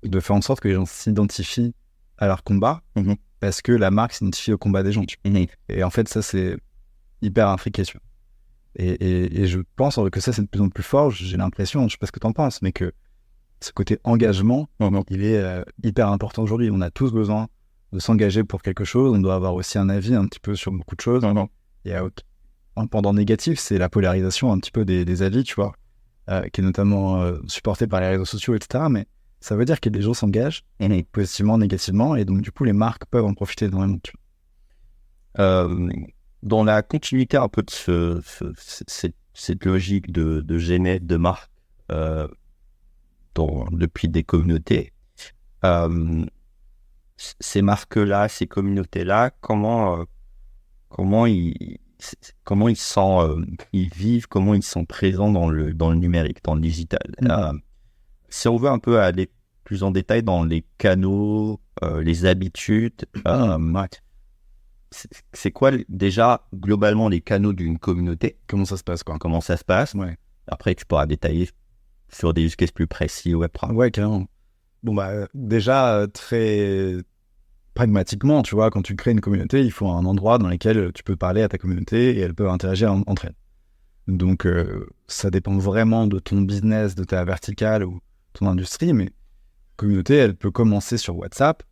de faire en sorte que les gens s'identifient à leur combat parce que la marque s'identifie au combat des gens. Tu vois. Et en fait, ça, c'est hyper intriqué. Tu vois. Et je pense que ça, c'est de plus en plus fort. J'ai l'impression, je sais pas ce que tu en penses, mais que ce côté engagement, il est hyper important aujourd'hui. On a tous besoin de s'engager pour quelque chose. On doit avoir aussi un avis un petit peu sur beaucoup de choses. Il y a un pendant négatif, c'est la polarisation un petit peu des avis, tu vois, qui est notamment supportée par les réseaux sociaux, etc. Mais ça veut dire que les gens s'engagent positivement, négativement, et donc du coup, les marques peuvent en profiter énormément. Tu vois. Dans la continuité un peu de cette logique de genèse de marque depuis des communautés, ces marques-là, ces communautés-là, comment ils vivent, comment ils sont présents dans le numérique, dans le digital. Si on veut un peu aller plus en détail dans les canaux, les habitudes, c'est quoi déjà globalement les canaux d'une communauté? Comment ça se passe, quoi? Comment ça se passe? Ouais. Après, tu pourras détailler sur des use cases plus précis Web3. Ouais, carrément. Bon, bah, déjà, très pragmatiquement, tu vois, quand tu crées une communauté, il faut un endroit dans lequel tu peux parler à ta communauté et elles peuvent interagir entre elles. Donc, ça dépend vraiment de ton business, de ta verticale ou ton industrie, mais communauté, elle peut commencer sur WhatsApp.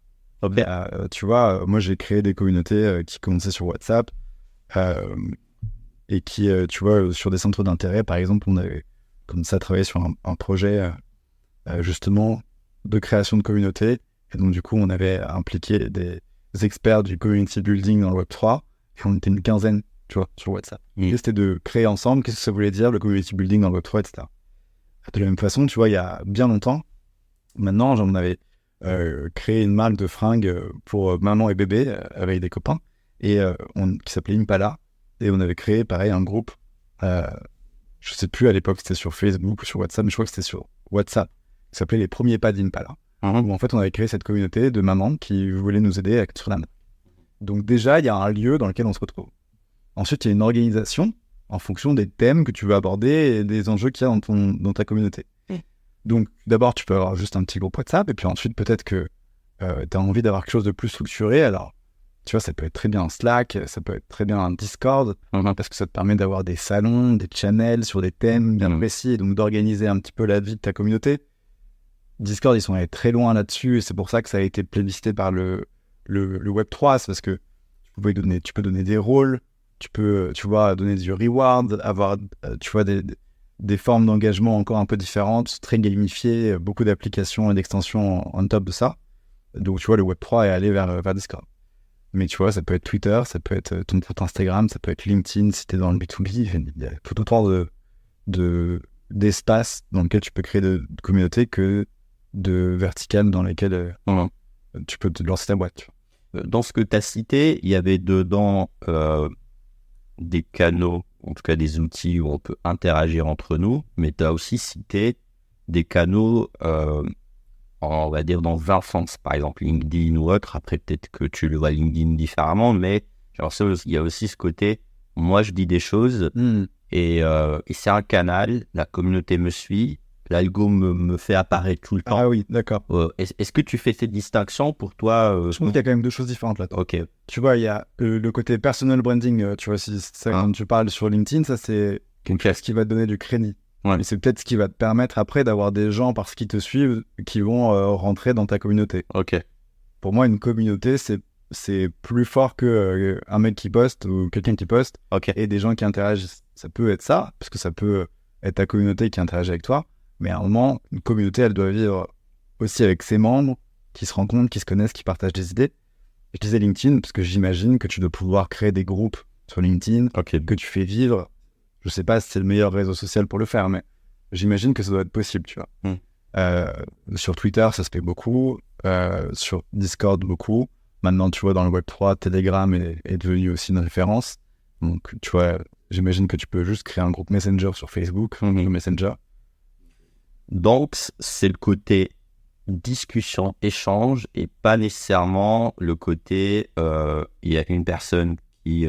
Tu vois, moi, j'ai créé des communautés qui commençaient sur WhatsApp et qui, tu vois, sur des centres d'intérêt, par exemple, on avait comme ça travaillé sur un projet justement de création de communauté. Et donc, du coup, on avait impliqué des experts du community building dans le Web3 et on était une quinzaine, tu vois, sur WhatsApp. Et c'était de créer ensemble, qu'est-ce que ça voulait dire, le community building dans le Web3, etc. De la même façon, tu vois, il y a bien longtemps, maintenant, j'en avais créé une marque de fringues pour maman et bébé avec des copains et qui s'appelait Impala. Et on avait créé, pareil, un groupe, je sais plus à l'époque, c'était sur Facebook ou sur WhatsApp, mais je crois que c'était sur WhatsApp, qui s'appelait Les Premiers Pas d'Impala. Où en fait on avait créé cette communauté de mamans qui voulaient nous aider sur la main. Donc déjà il y a un lieu dans lequel on se retrouve. Ensuite il y a une organisation en fonction des thèmes que tu veux aborder et des enjeux qu'il y a dans ta communauté. Donc d'abord tu peux avoir juste un petit groupe WhatsApp et puis ensuite peut-être que tu as envie d'avoir quelque chose de plus structuré. Alors tu vois, ça peut être très bien un Slack, ça peut être très bien un Discord parce que ça te permet d'avoir des salons, des channels sur des thèmes bien précis et donc d'organiser un petit peu la vie de ta communauté. Discord, ils sont allés très loin là-dessus et c'est pour ça que ça a été plébiscité par le Web3, c'est parce que tu peux donner des rôles, tu peux, tu vois, donner du reward, avoir, tu vois, des formes d'engagement encore un peu différentes, très gamifiées, beaucoup d'applications et d'extensions en top de ça. Donc, tu vois, le Web3 est allé vers Discord. Mais tu vois, ça peut être Twitter, ça peut être ton compte Instagram, ça peut être LinkedIn si t'es dans le B2B, il y a tout autant d'espaces dans lesquels tu peux créer de communautés que de verticales dans lesquelles tu peux te lancer ta boîte. Tu vois. Dans ce que tu as cité, il y avait dedans des canaux, en tout cas des outils où on peut interagir entre nous, mais tu as aussi cité des canaux, on va dire dans 20 sens, par exemple LinkedIn ou autre. Après, peut-être que tu le vois LinkedIn différemment, mais genre, il y a aussi ce côté, moi je dis des choses et c'est un canal, la communauté me suit. L'algo me fait apparaître tout le temps. Ah oui, d'accord. Est-ce que tu fais cette distinction pour toi Je trouve qu'il y a quand même deux choses différentes là-dedans. Ok. Tu vois, il y a le côté personal branding, tu vois, si ça, quand tu parles sur LinkedIn, ça c'est ce qui va te donner du crédit. Ouais. Et c'est peut-être ce qui va te permettre après d'avoir des gens, parce qu'ils te suivent, qui vont rentrer dans ta communauté. Ok. Pour moi, une communauté, c'est plus fort que un mec qui poste ou quelqu'un qui poste et des gens qui interagissent. Ça peut être ça, parce que ça peut être ta communauté qui interagit avec toi, mais à un moment, une communauté, elle doit vivre aussi avec ses membres, qui se rencontrent, qui se connaissent, qui partagent des idées. Je disais LinkedIn, parce que j'imagine que tu dois pouvoir créer des groupes sur LinkedIn, que tu fais vivre. Je sais pas si c'est le meilleur réseau social pour le faire, mais j'imagine que ça doit être possible, tu vois. Sur Twitter, ça se fait beaucoup. Sur Discord, beaucoup. Maintenant, tu vois, dans le Web3, Telegram est devenu aussi une référence. Donc, tu vois, j'imagine que tu peux juste créer un groupe Messenger sur Facebook, le Messenger. Donc, c'est le côté discussion, échange, et pas nécessairement le côté il y a une personne qui...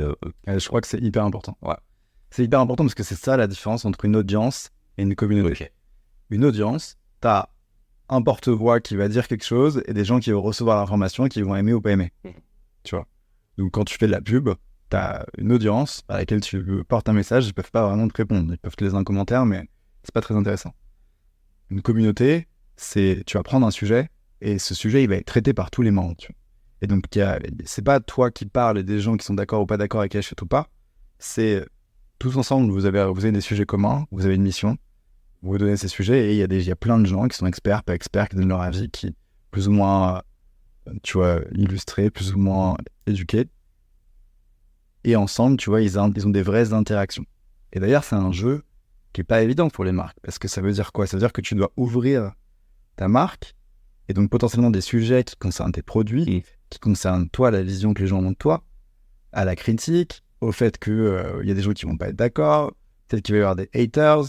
Je crois que c'est hyper important. Ouais. C'est hyper important parce que c'est ça la différence entre une audience et une communauté. Okay. Une audience, t'as un porte-voix qui va dire quelque chose et des gens qui vont recevoir l'information et qui vont aimer ou pas aimer. Tu vois. Donc quand tu fais de la pub, t'as une audience à laquelle tu portes un message, ils peuvent pas vraiment te répondre. Ils peuvent te laisser un commentaire, mais c'est pas très intéressant. Une communauté, c'est tu vas prendre un sujet et ce sujet il va être traité par tous les membres. Tu vois. Et donc c'est pas toi qui parles et des gens qui sont d'accord ou pas d'accord avec Hachette ou pas. C'est tous ensemble, vous avez des sujets communs, vous avez une mission. Vous vous donnez ces sujets et il y a plein de gens qui sont experts, pas experts, qui donnent leur avis, qui plus ou moins, tu vois, illustrés, plus ou moins éduqués. Et ensemble, tu vois, ils ont des vraies interactions. Et d'ailleurs, c'est un jeu qui est pas évident pour les marques. Parce que ça veut dire quoi? Ça veut dire que tu dois ouvrir ta marque et donc potentiellement des sujets qui concernent tes produits, qui concernent toi, la vision que les gens ont de toi, à la critique, au fait qu'il y a des gens qui vont pas être d'accord, peut-être qu'il va y avoir des haters.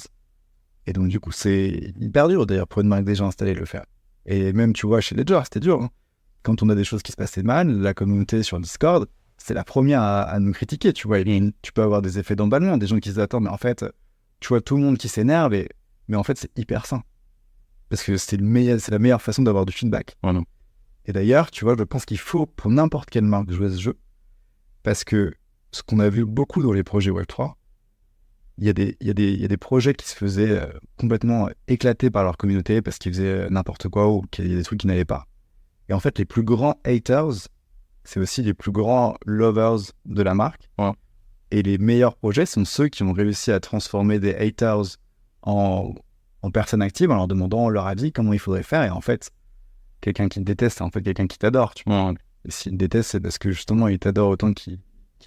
Et donc, du coup, c'est hyper dur, d'ailleurs, pour une marque déjà installée, de le faire. Et même, tu vois, chez Ledger, c'était dur. Hein. Quand on a des choses qui se passaient mal, la communauté sur Discord, c'est la première à nous critiquer, tu vois. Et tu peux avoir des effets d'emballement, des gens qui se disent, attends, mais en fait, tu vois tout le monde qui s'énerve, mais en fait, c'est hyper sain. Parce que c'est la meilleure façon d'avoir du feedback. non. Et d'ailleurs, tu vois, je pense qu'il faut, pour n'importe quelle marque, jouer à ce jeu. Parce que ce qu'on a vu beaucoup dans les projets Web3, il y a des projets qui se faisaient complètement éclatés par leur communauté parce qu'ils faisaient n'importe quoi ou qu'il y a des trucs qui n'allaient pas. Et en fait, les plus grands haters, c'est aussi les plus grands lovers de la marque. Ouais. Et les meilleurs projets sont ceux qui ont réussi à transformer des haters en personnes actives en leur demandant leur avis, comment il faudrait faire. Et en fait, quelqu'un qui te déteste, c'est en fait quelqu'un qui t'adore. Tu vois. Et s'il te déteste, c'est parce que justement, il t'adore autant qu'il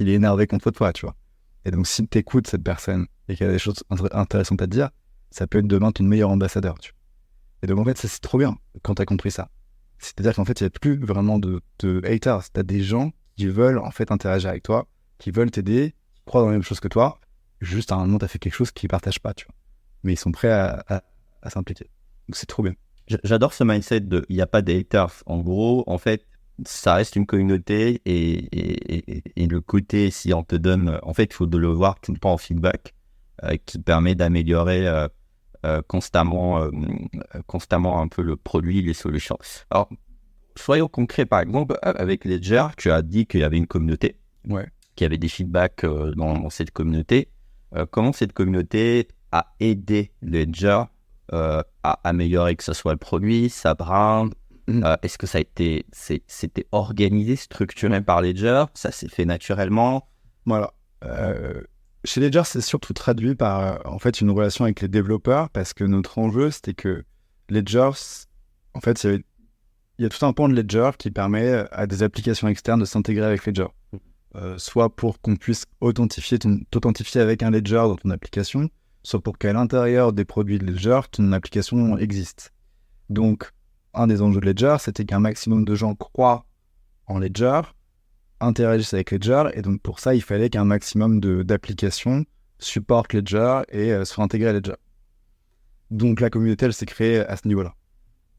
est énervé contre toi, tu vois. Et donc, si tu écoutes cette personne et qu'elle a des choses intéressantes à te dire, ça peut être demain ton meilleur ambassadeur. Tu vois. Et donc, en fait, c'est trop bien quand tu as compris ça. C'est-à-dire qu'en fait, il n'y a plus vraiment de haters. Tu as des gens qui veulent en fait interagir avec toi, qui veulent t'aider, qui croient dans les mêmes choses que toi. Juste à un moment, tu as fait quelque chose qu'ils ne partagent pas. Tu vois. Mais ils sont prêts à s'impliquer. Donc, c'est trop bien. J'adore ce mindset de il n'y a pas de haters. En gros, en fait, ça reste une communauté et le côté, si on te donne, en fait, il faut de le voir tout le temps en feedback qui permet d'améliorer constamment un peu le produit, les solutions. Alors, soyons concrets, par exemple, avec Ledger, tu as dit qu'il y avait une communauté, qu'il y avait des feedbacks dans cette communauté. Comment cette communauté a aidé Ledger à améliorer, que ce soit le produit, sa brand? Est-ce que c'était organisé, structuré par Ledger? Ça s'est fait naturellement? Voilà. Chez Ledger, c'est surtout traduit par en fait une relation avec les développeurs parce que notre enjeu, c'était que Ledger, en fait, il y a tout un pan de Ledger qui permet à des applications externes de s'intégrer avec Ledger. Soit pour qu'on puisse t'authentifier avec un Ledger dans ton application, soit pour qu'à l'intérieur des produits de Ledger, ton application existe. Donc, un des enjeux de Ledger, c'était qu'un maximum de gens croient en Ledger, interagissent avec Ledger, et donc pour ça, il fallait qu'un maximum d'applications supportent Ledger et soient intégrées à Ledger. Donc la communauté, elle s'est créée à ce niveau-là.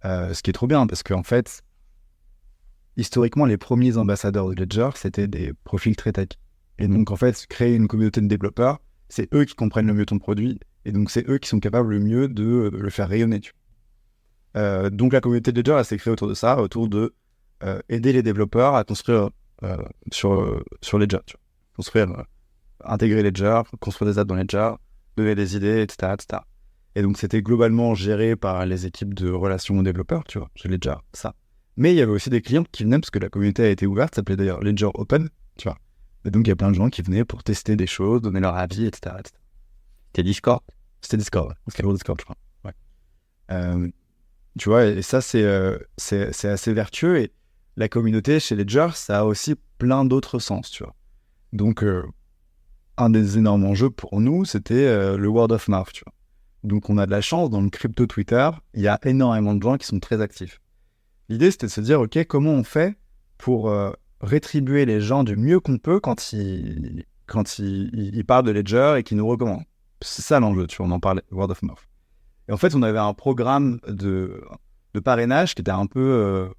Ce qui est trop bien, parce qu'en fait, historiquement, les premiers ambassadeurs de Ledger, c'était des profils très tech. Et donc en fait, créer une communauté de développeurs, c'est eux qui comprennent le mieux ton produit, et donc c'est eux qui sont capables le mieux de le faire rayonner. Donc la communauté de Ledger, elle s'est créée autour de ça, autour de aider les développeurs à construire sur Ledger, intégrer Ledger, construire des apps dans Ledger, donner des idées, etc., etc. Et donc c'était globalement géré par les équipes de relations aux développeurs, tu vois, chez Ledger, ça. Mais il y avait aussi des clients qui venaient, parce que la communauté a été ouverte, ça s'appelait d'ailleurs Ledger Open, tu vois. Et donc il y a plein de gens qui venaient pour tester des choses, donner leur avis, etc., etc. C'était Discord. C'était Discord, ouais. C'était pour Discord, je crois. Ouais. Tu vois, et ça, c'est assez vertueux. Et la communauté chez Ledger, ça a aussi plein d'autres sens, tu vois. Donc, un des énormes enjeux pour nous, c'était le word of mouth, tu vois. Donc, on a de la chance, dans le crypto Twitter, il y a énormément de gens qui sont très actifs. L'idée, c'était de se dire, OK, comment on fait pour rétribuer les gens du mieux qu'on peut quand ils parlent de Ledger et qu'ils nous recommandent. C'est ça l'enjeu, tu vois, on en parlait, word of mouth. Et en fait, on avait un programme de parrainage qui était un peu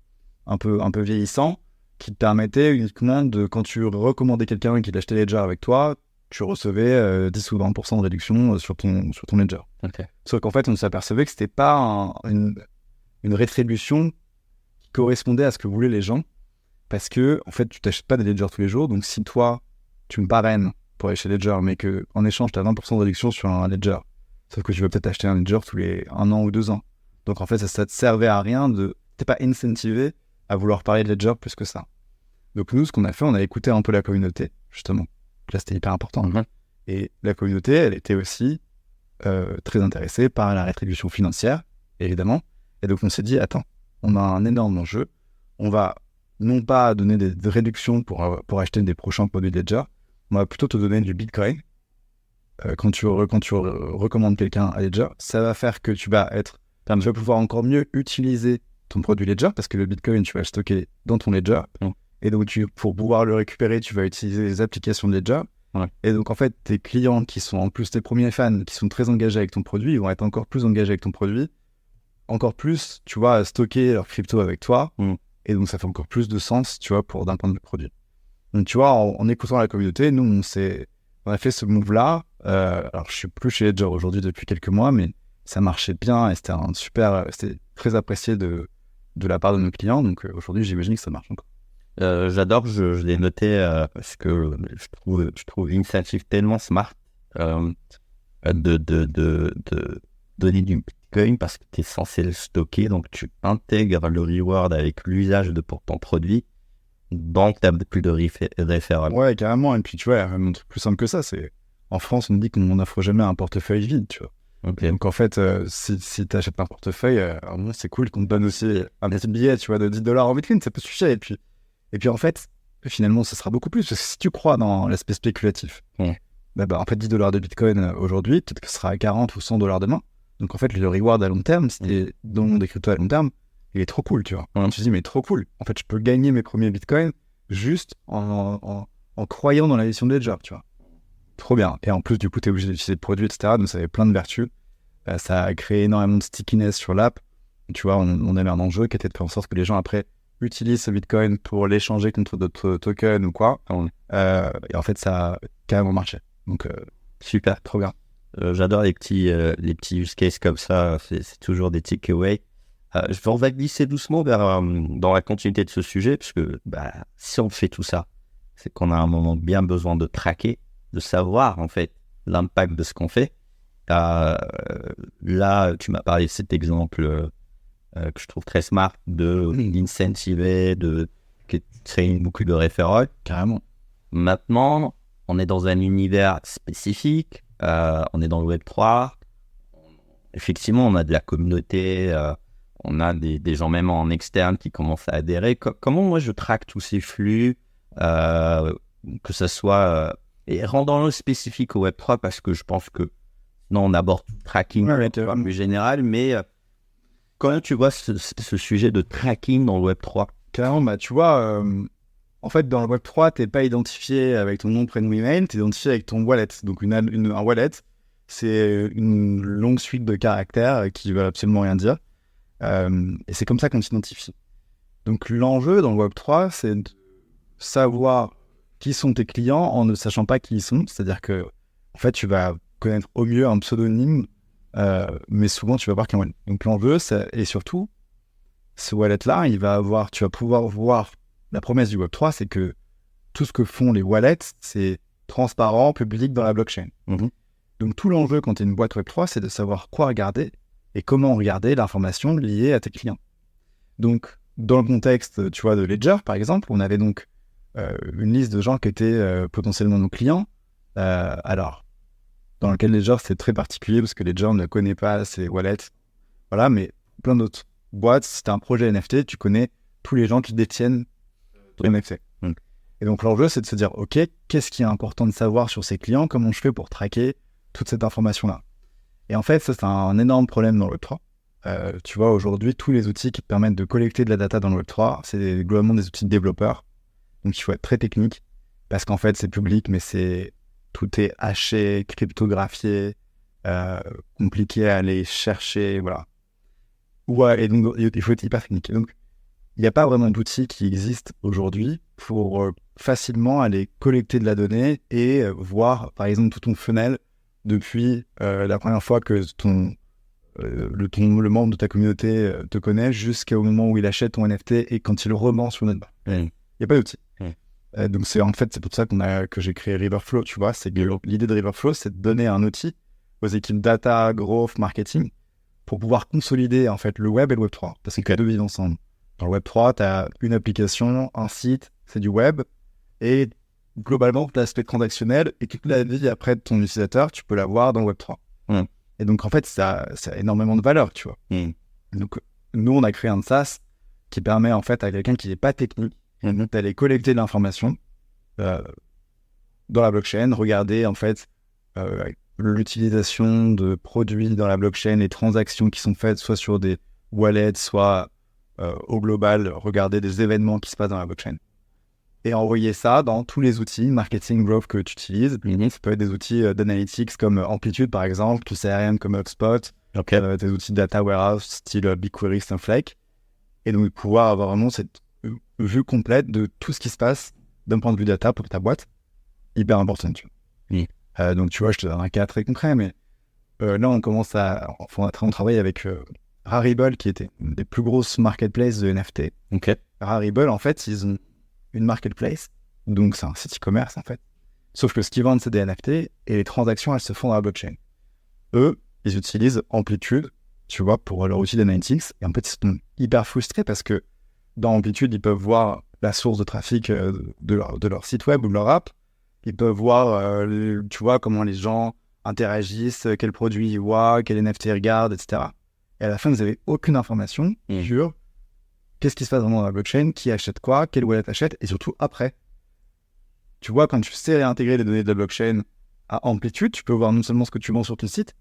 vieillissant, qui te permettait uniquement quand tu recommandais quelqu'un et qu'il achetait Ledger avec toi, tu recevais 10 ou 20% de réduction sur ton Ledger. Okay. Sauf qu'en fait, on s'apercevait que c'était pas une rétribution qui correspondait à ce que voulaient les gens, parce que en fait, tu t'achètes pas des Ledger tous les jours. Donc, si toi, tu me parraines pour aller chez Ledger, mais que en échange, tu as 20% de réduction sur un Ledger, sauf que tu veux peut-être acheter un Ledger tous les 1 an ou 2 ans. Donc, en fait, ça te servait à rien t'es pas incentivé à vouloir parler de Ledger plus que ça. Donc, nous, ce qu'on a fait, on a écouté un peu la communauté, justement. Là, c'était hyper important. Mm-hmm. Et la communauté, elle était aussi très intéressée par la rétribution financière, évidemment. Et donc, on s'est dit, attends, on a un énorme enjeu. On va non pas donner des réductions pour acheter des prochains produits de Ledger, on va plutôt te donner du Bitcoin. Quand tu recommandes quelqu'un à Ledger, ça va faire que tu vas pouvoir encore mieux utiliser ton produit Ledger, parce que le Bitcoin, tu vas le stocker dans ton Ledger. Et donc, pour pouvoir le récupérer, tu vas utiliser les applications de Ledger. Ouais. Et donc, en fait, tes clients qui sont en plus tes premiers fans, qui sont très engagés avec ton produit, ils vont être encore plus engagés avec ton produit, encore plus, tu vois, stocker leur crypto avec toi. Et donc, ça fait encore plus de sens, tu vois, d'un point de vue produit. Donc, tu vois, en écoutant la communauté, nous, on a fait ce move-là. Alors, je suis plus chez Ledger aujourd'hui depuis quelques mois, mais ça marchait bien et c'était très apprécié de la part de nos clients. Donc, aujourd'hui, j'imagine que ça marche encore. J'adore, je l'ai noté parce que je trouve l'initiative tellement smart de donner du Bitcoin parce que tu es censé le stocker, donc tu intègres le reward avec l'usage pour ton produit, donc tu n'as plus de référent. Ouais, carrément. Et puis tu vois, il y a un truc plus simple que ça, c'est en France, on dit qu'on n'offre jamais un portefeuille vide, tu vois. Okay. Donc en fait, si tu achètes un portefeuille, c'est cool qu'on te donne aussi un petit billet, tu vois, de $10 en Bitcoin, ça peut suffire. Et puis en fait, finalement, ça sera beaucoup plus, parce que si tu crois dans l'aspect spéculatif, en fait, $10 de Bitcoin aujourd'hui, peut-être que ce sera à 40 ou $100 demain. Donc en fait, le reward à long terme, si t'es dans le monde des cryptos à long terme, il est trop cool, tu vois. Tu te dis, mais trop cool. En fait, je peux gagner mes premiers Bitcoins juste en croyant dans la vision de Ledger, tu vois. Trop bien. Et en plus, du coup, t'es obligé d'utiliser le produit, etc. Donc ça avait plein de vertus. Ça a créé énormément de stickiness sur l'app. Tu vois, on avait un enjeu qui était de faire en sorte que les gens, après, utilisent ce Bitcoin pour l'échanger contre d'autres tokens ou quoi. Et en fait, ça a carrément marché. Donc, super, trop bien. J'adore les petits use cases comme ça. C'est toujours des takeaways. On va glisser doucement dans la continuité de ce sujet, parce que si on fait tout ça, c'est qu'on a à un moment bien besoin de traquer, de savoir en fait l'impact de ce qu'on fait. Là, tu m'as parlé de cet exemple que je trouve très smart d'incentiver, de créer une boucle de référents. Carrément. Maintenant, on est dans un univers spécifique, on est dans le Web3. Effectivement, on a de la communauté, on a des gens même en externe qui commencent à adhérer. Comment moi je traque tous ces flux, que ce soit... et rendons-le spécifique au Web3, parce que je pense que non, on aborde le tracking plus général, mais comment tu vois ce sujet de tracking dans le Web3? Carrément, tu vois, en fait, dans le Web3, tu n'es pas identifié avec ton nom, prénom, email, tu es identifié avec ton wallet. Donc, un wallet, c'est une longue suite de caractères qui ne veulent absolument rien dire. Et c'est comme ça qu'on s'identifie. Donc, l'enjeu dans le Web3, c'est de savoir qui sont tes clients en ne sachant pas qui ils sont. C'est-à-dire que, en fait, tu vas connaître au mieux un pseudonyme, mais souvent, tu vas voir qu'un wallet. Donc, l'enjeu, et surtout, ce wallet-là, tu vas pouvoir voir. La promesse du Web3, c'est que tout ce que font les wallets, c'est transparent, public dans la blockchain. Donc, tout l'enjeu quand tu es une boîte Web3, c'est de savoir quoi regarder et comment regarder l'information liée à tes clients. Donc, dans le contexte, tu vois, de Ledger, par exemple, on avait donc une liste de gens qui étaient potentiellement nos clients. Alors, dans lequel Ledger, c'est très particulier parce que Ledger ne connaît pas ses wallets. Voilà, mais plein d'autres boîtes, si tu as un projet NFT, tu connais tous les gens qui détiennent ton NFT. Et donc, l'enjeu, c'est de se dire, OK, qu'est-ce qui est important de savoir sur ces clients? Comment je fais pour traquer toute cette information-là? Et en fait, ça, c'est un énorme problème dans le Web3. Tu vois, aujourd'hui, tous les outils qui te permettent de collecter de la data dans le Web3, c'est globalement des outils de développeurs. Donc, il faut être très technique parce qu'en fait, c'est public, mais tout est haché, cryptographié, compliqué à aller chercher, voilà. Ouais, et donc, il faut être hyper technique. Et donc, il n'y a pas vraiment d'outils qui existent aujourd'hui pour facilement aller collecter de la donnée et voir, par exemple, tout ton funnel depuis la première fois que le membre de ta communauté te connaît jusqu'au moment où il achète ton NFT et quand il le revend sur notre barre. Il n'y a pas d'outil. Donc c'est pour ça que j'ai créé Riverflow, tu vois. C'est que l'idée de Riverflow, c'est de donner un outil aux équipes data, growth, marketing pour pouvoir consolider en fait le web et le Web3 parce que les deux vivent ensemble. Dans le Web3, tu as une application, un site, c'est du web et globalement, l'aspect transactionnel et toute la vie après de ton utilisateur, tu peux l'avoir dans le Web3. Et donc, en fait, ça a énormément de valeur, tu vois. Donc, nous, on a créé un SaaS qui permet, en fait, à quelqu'un qui n'est pas technique d'aller collecter de l'information dans la blockchain, regarder, en fait, l'utilisation de produits dans la blockchain, les transactions qui sont faites soit sur des wallets, soit au global, regarder des événements qui se passent dans la blockchain. Et envoyer ça dans tous les outils marketing growth que tu utilises. Ça peut être des outils d'analytics comme Amplitude, par exemple, du CRM comme HubSpot, des outils de data warehouse style BigQuery, Snowflake. Et donc, pouvoir avoir vraiment cette vue complète de tout ce qui se passe d'un point de vue data pour ta boîte. Hyper important, tu vois. Donc, tu vois, je te donne un cas très concret, mais là, on travaille avec Rarible, qui était une des plus grosses marketplaces de NFT. Rarible, en fait, ils ont une marketplace, donc c'est un site e-commerce en fait. Sauf que ce qu'ils vendent, c'est des NFT et les transactions, elles se font dans la blockchain. Eux, ils utilisent Amplitude, tu vois, pour leur outil d'analytics. Et en fait, ils sont hyper frustrés parce que dans Amplitude, ils peuvent voir la source de trafic de leur site web ou de leur app. Ils peuvent voir, tu vois, comment les gens interagissent, quels produits ils voient, quel NFT ils regardent, etc. Et à la fin, vous n'avez aucune information sur qu'est-ce qui se passe vraiment dans la blockchain, qui achète quoi, quel wallet achète, et surtout après. Tu vois, quand tu sais réintégrer les données de la blockchain à Amplitude, tu peux voir non seulement ce que tu vends sur ton site,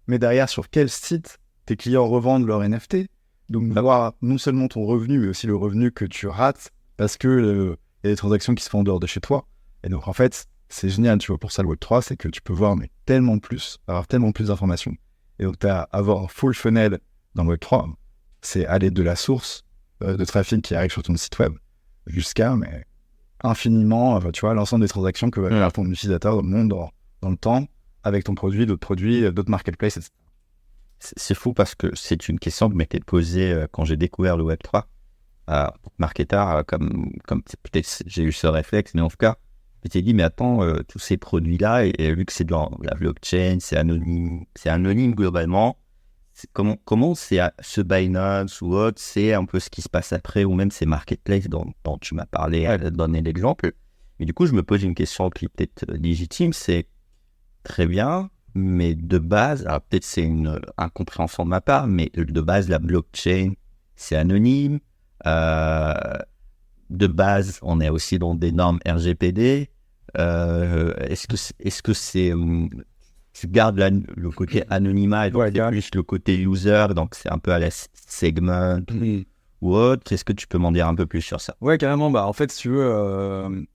mais derrière sur quel site tes clients revendent leur NFT. Donc d'avoir non seulement ton revenu, mais aussi le revenu que tu rates parce que y a des transactions qui se font en dehors de chez toi. Et donc en fait, c'est génial, tu vois, pour ça le Web3, c'est que tu peux voir tellement plus, avoir tellement plus d'informations. Et donc avoir un full funnel dans le Web3, c'est aller de la source de trafic qui arrive sur ton site web jusqu'à infiniment, tu vois, l'ensemble des transactions que va faire ton utilisateur dans le monde, dans le temps, avec ton produit, d'autres marketplaces, etc. C'est fou parce que c'est une question que je m'étais posée quand j'ai découvert le Web3. Marketeur, comme peut-être j'ai eu ce réflexe, mais en tout cas, je m'étais dit, mais attends, tous ces produits-là, et vu que c'est de la blockchain, c'est anonyme globalement, comment c'est ce Binance ou autre, c'est un peu ce qui se passe après, ou même ces marketplaces dont tu m'as parlé, donner l'exemple. Mais du coup, je me pose une question qui est peut-être légitime, c'est très bien, mais de base, alors peut-être c'est une incompréhension de ma part, mais de base, la blockchain, c'est anonyme. De base, on est aussi dans des normes RGPD. Est-ce que c'est... tu gardes le côté anonymat et donc c'est plus le côté user, donc c'est un peu à la segment ou autre. Est-ce que tu peux m'en dire un peu plus sur ça? Ouais, carrément. En fait, si tu veux,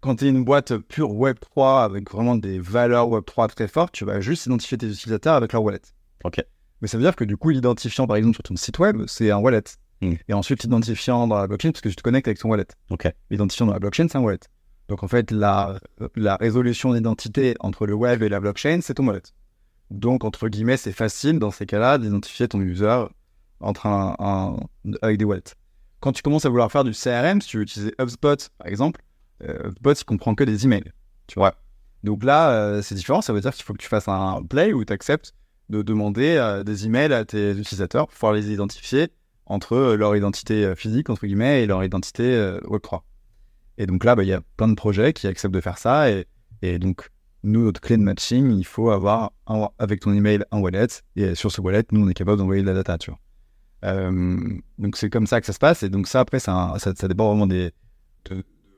quand tu es une boîte pure Web3 avec vraiment des valeurs Web3 très fortes, tu vas juste identifier tes utilisateurs avec leur wallet. Mais ça veut dire que du coup, l'identifiant, par exemple, sur ton site web, c'est un wallet. Et ensuite, l'identifiant dans la blockchain, parce que tu te connectes avec ton wallet. L'identifiant dans la blockchain, c'est un wallet. Donc en fait, la résolution d'identité entre le web et la blockchain, c'est ton wallet. Donc entre guillemets, c'est facile dans ces cas-là d'identifier ton user avec des wallets. Quand tu commences à vouloir faire du CRM, si tu veux utiliser HubSpot par exemple, HubSpot il comprend que des emails. Tu vois. Donc là, c'est différent. Ça veut dire qu'il faut que tu fasses un play où tu acceptes de demander des emails à tes utilisateurs pour pouvoir les identifier entre leur identité physique entre guillemets et leur identité Web3. Et donc là, il y a plein de projets qui acceptent de faire ça. Et donc, nous, notre clé de matching, il faut avoir avec ton email un wallet, et sur ce wallet, nous, on est capable d'envoyer de la data, tu vois. Donc c'est comme ça que ça se passe, et donc ça, après, ça dépend vraiment de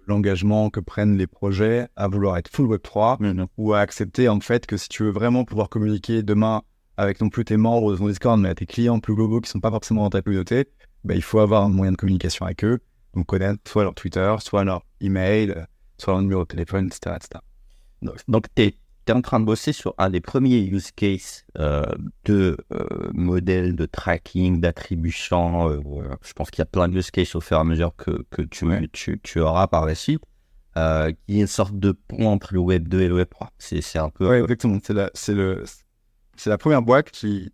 l'engagement que prennent les projets à vouloir être full Web3 ou à accepter en fait que si tu veux vraiment pouvoir communiquer demain avec non plus tes membres de ton Discord, mais à tes clients plus globaux qui ne sont pas forcément dans ta communauté, il faut avoir un moyen de communication avec eux, donc connaître soit leur Twitter, soit leur email, soit leur numéro de téléphone, etc. Donc tu es en train de bosser sur un des premiers use cases de modèle de tracking, d'attribution. Je pense qu'il y a plein de use cases au fur et à mesure que tu auras par la suite, qui est une sorte de pont entre le Web 2 et le Web 3. C'est un peu... Oui, exactement. C'est la première boîte qui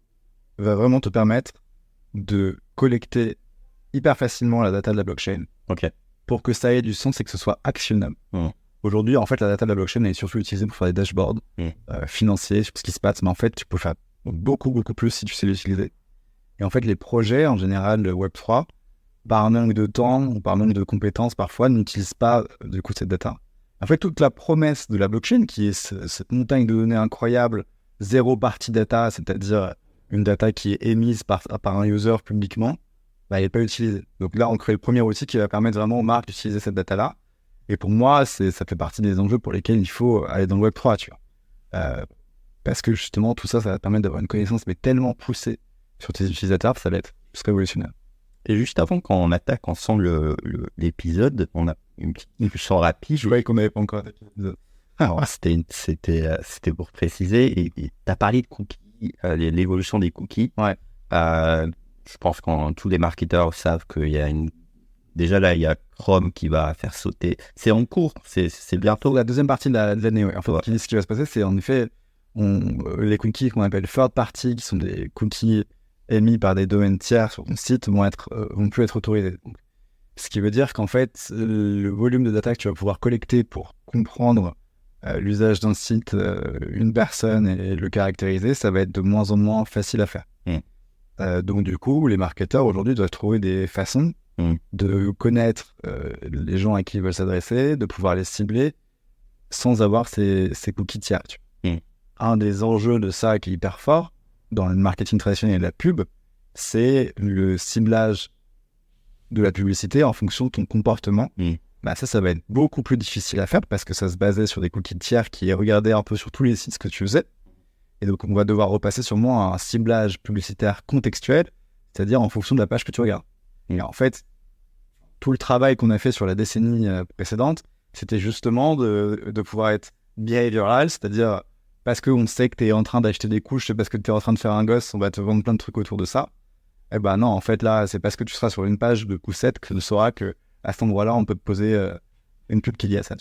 va vraiment te permettre de collecter hyper facilement la data de la blockchain pour que ça ait du sens et que ce soit actionnable. Aujourd'hui, en fait, la data de la blockchain est surtout utilisée pour faire des dashboards financiers sur ce qui se passe, mais en fait, tu peux faire beaucoup plus si tu sais l'utiliser. Et en fait, les projets, en général, le Web3, par manque de temps ou par manque de compétences, parfois, n'utilisent pas, du coup, cette data. En fait, toute la promesse de la blockchain, qui est cette montagne de données incroyable, zéro party data, c'est-à-dire une data qui est émise par un user publiquement, elle n'est pas utilisée. Donc là, on crée le premier outil qui va permettre vraiment aux marques d'utiliser cette data-là. Et pour moi, ça fait partie des enjeux pour lesquels il faut aller dans le Web3, tu vois. Parce que justement, tout ça va te permettre d'avoir une connaissance mais tellement poussée sur tes utilisateurs, ça va être juste révolutionnaire. Et juste avant qu'on attaque ensemble l'épisode, on a une petite discussion rapide. Je voyais qu'on n'avait pas encore d'épisode. Alors, c'était pour préciser. Et tu as parlé de cookies, l'évolution des cookies. Ouais. Je pense que tous les marketeurs savent qu'il y a déjà là, il y a Chrome qui va faire sauter. C'est en cours, c'est bientôt. La deuxième partie de l'année, ouais. En fait, ce qui va se passer, c'est en effet les cookies qu'on appelle third party, qui sont des cookies émis par des domaines tiers sur ton site, vont plus être autorisés. Donc, ce qui veut dire qu'en fait, le volume de data que tu vas pouvoir collecter pour comprendre l'usage d'un site, une personne et le caractériser, ça va être de moins en moins facile à faire. Donc du coup, les marketeurs aujourd'hui doivent trouver des façons de connaître les gens à qui ils veulent s'adresser, de pouvoir les cibler sans avoir ces cookies tiers. Un des enjeux de ça qui est hyper fort dans le marketing traditionnel et la pub, c'est le ciblage de la publicité en fonction de ton comportement. Ça va être beaucoup plus difficile à faire parce que ça se basait sur des cookies tiers qui regardaient un peu sur tous les sites ce que tu faisais. Et donc, on va devoir repasser sûrement à un ciblage publicitaire contextuel, c'est-à-dire en fonction de la page que tu regardes. Et en fait, tout le travail qu'on a fait sur la décennie précédente, c'était justement de pouvoir être behavioral, c'est-à-dire parce qu'on sait que tu es en train d'acheter des couches, parce que tu es en train de faire un gosse, on va te vendre plein de trucs autour de ça. Non, en fait, là, c'est parce que tu seras sur une page de poussette que tu sauras qu'à cet endroit-là, on peut te poser une pub qui est liée à ça.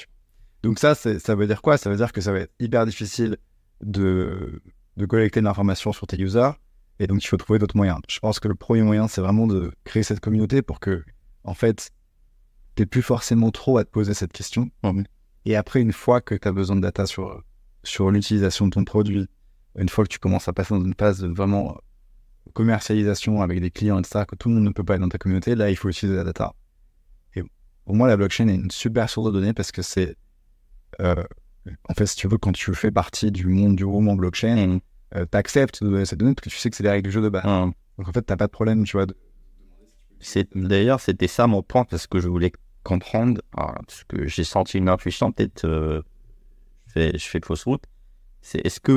Donc ça veut dire quoi ? Ça veut dire que ça va être hyper difficile de collecter de l'information sur tes users, et donc il faut trouver d'autres moyens. Je pense que le premier moyen, c'est vraiment de créer cette communauté pour que, en fait, tu n'aies plus forcément trop à te poser cette question. Et après, une fois que tu as besoin de data sur l'utilisation de ton produit, une fois que tu commences à passer dans une phase de vraiment commercialisation avec des clients, etc., que tout le monde ne peut pas être dans ta communauté, là, il faut utiliser la data. Et pour moi, la blockchain est une super source de données parce que c'est... en fait, si tu veux, quand tu fais partie du monde du roman blockchain, tu acceptes de donner cette donnée parce que tu sais que c'est les règles du jeu de base. Donc en fait, tu n'as pas de problème, tu vois. D'ailleurs, c'était ça mon point, parce que je voulais comprendre, parce que j'ai senti une intuition, peut-être je fais fausse route. Est-ce que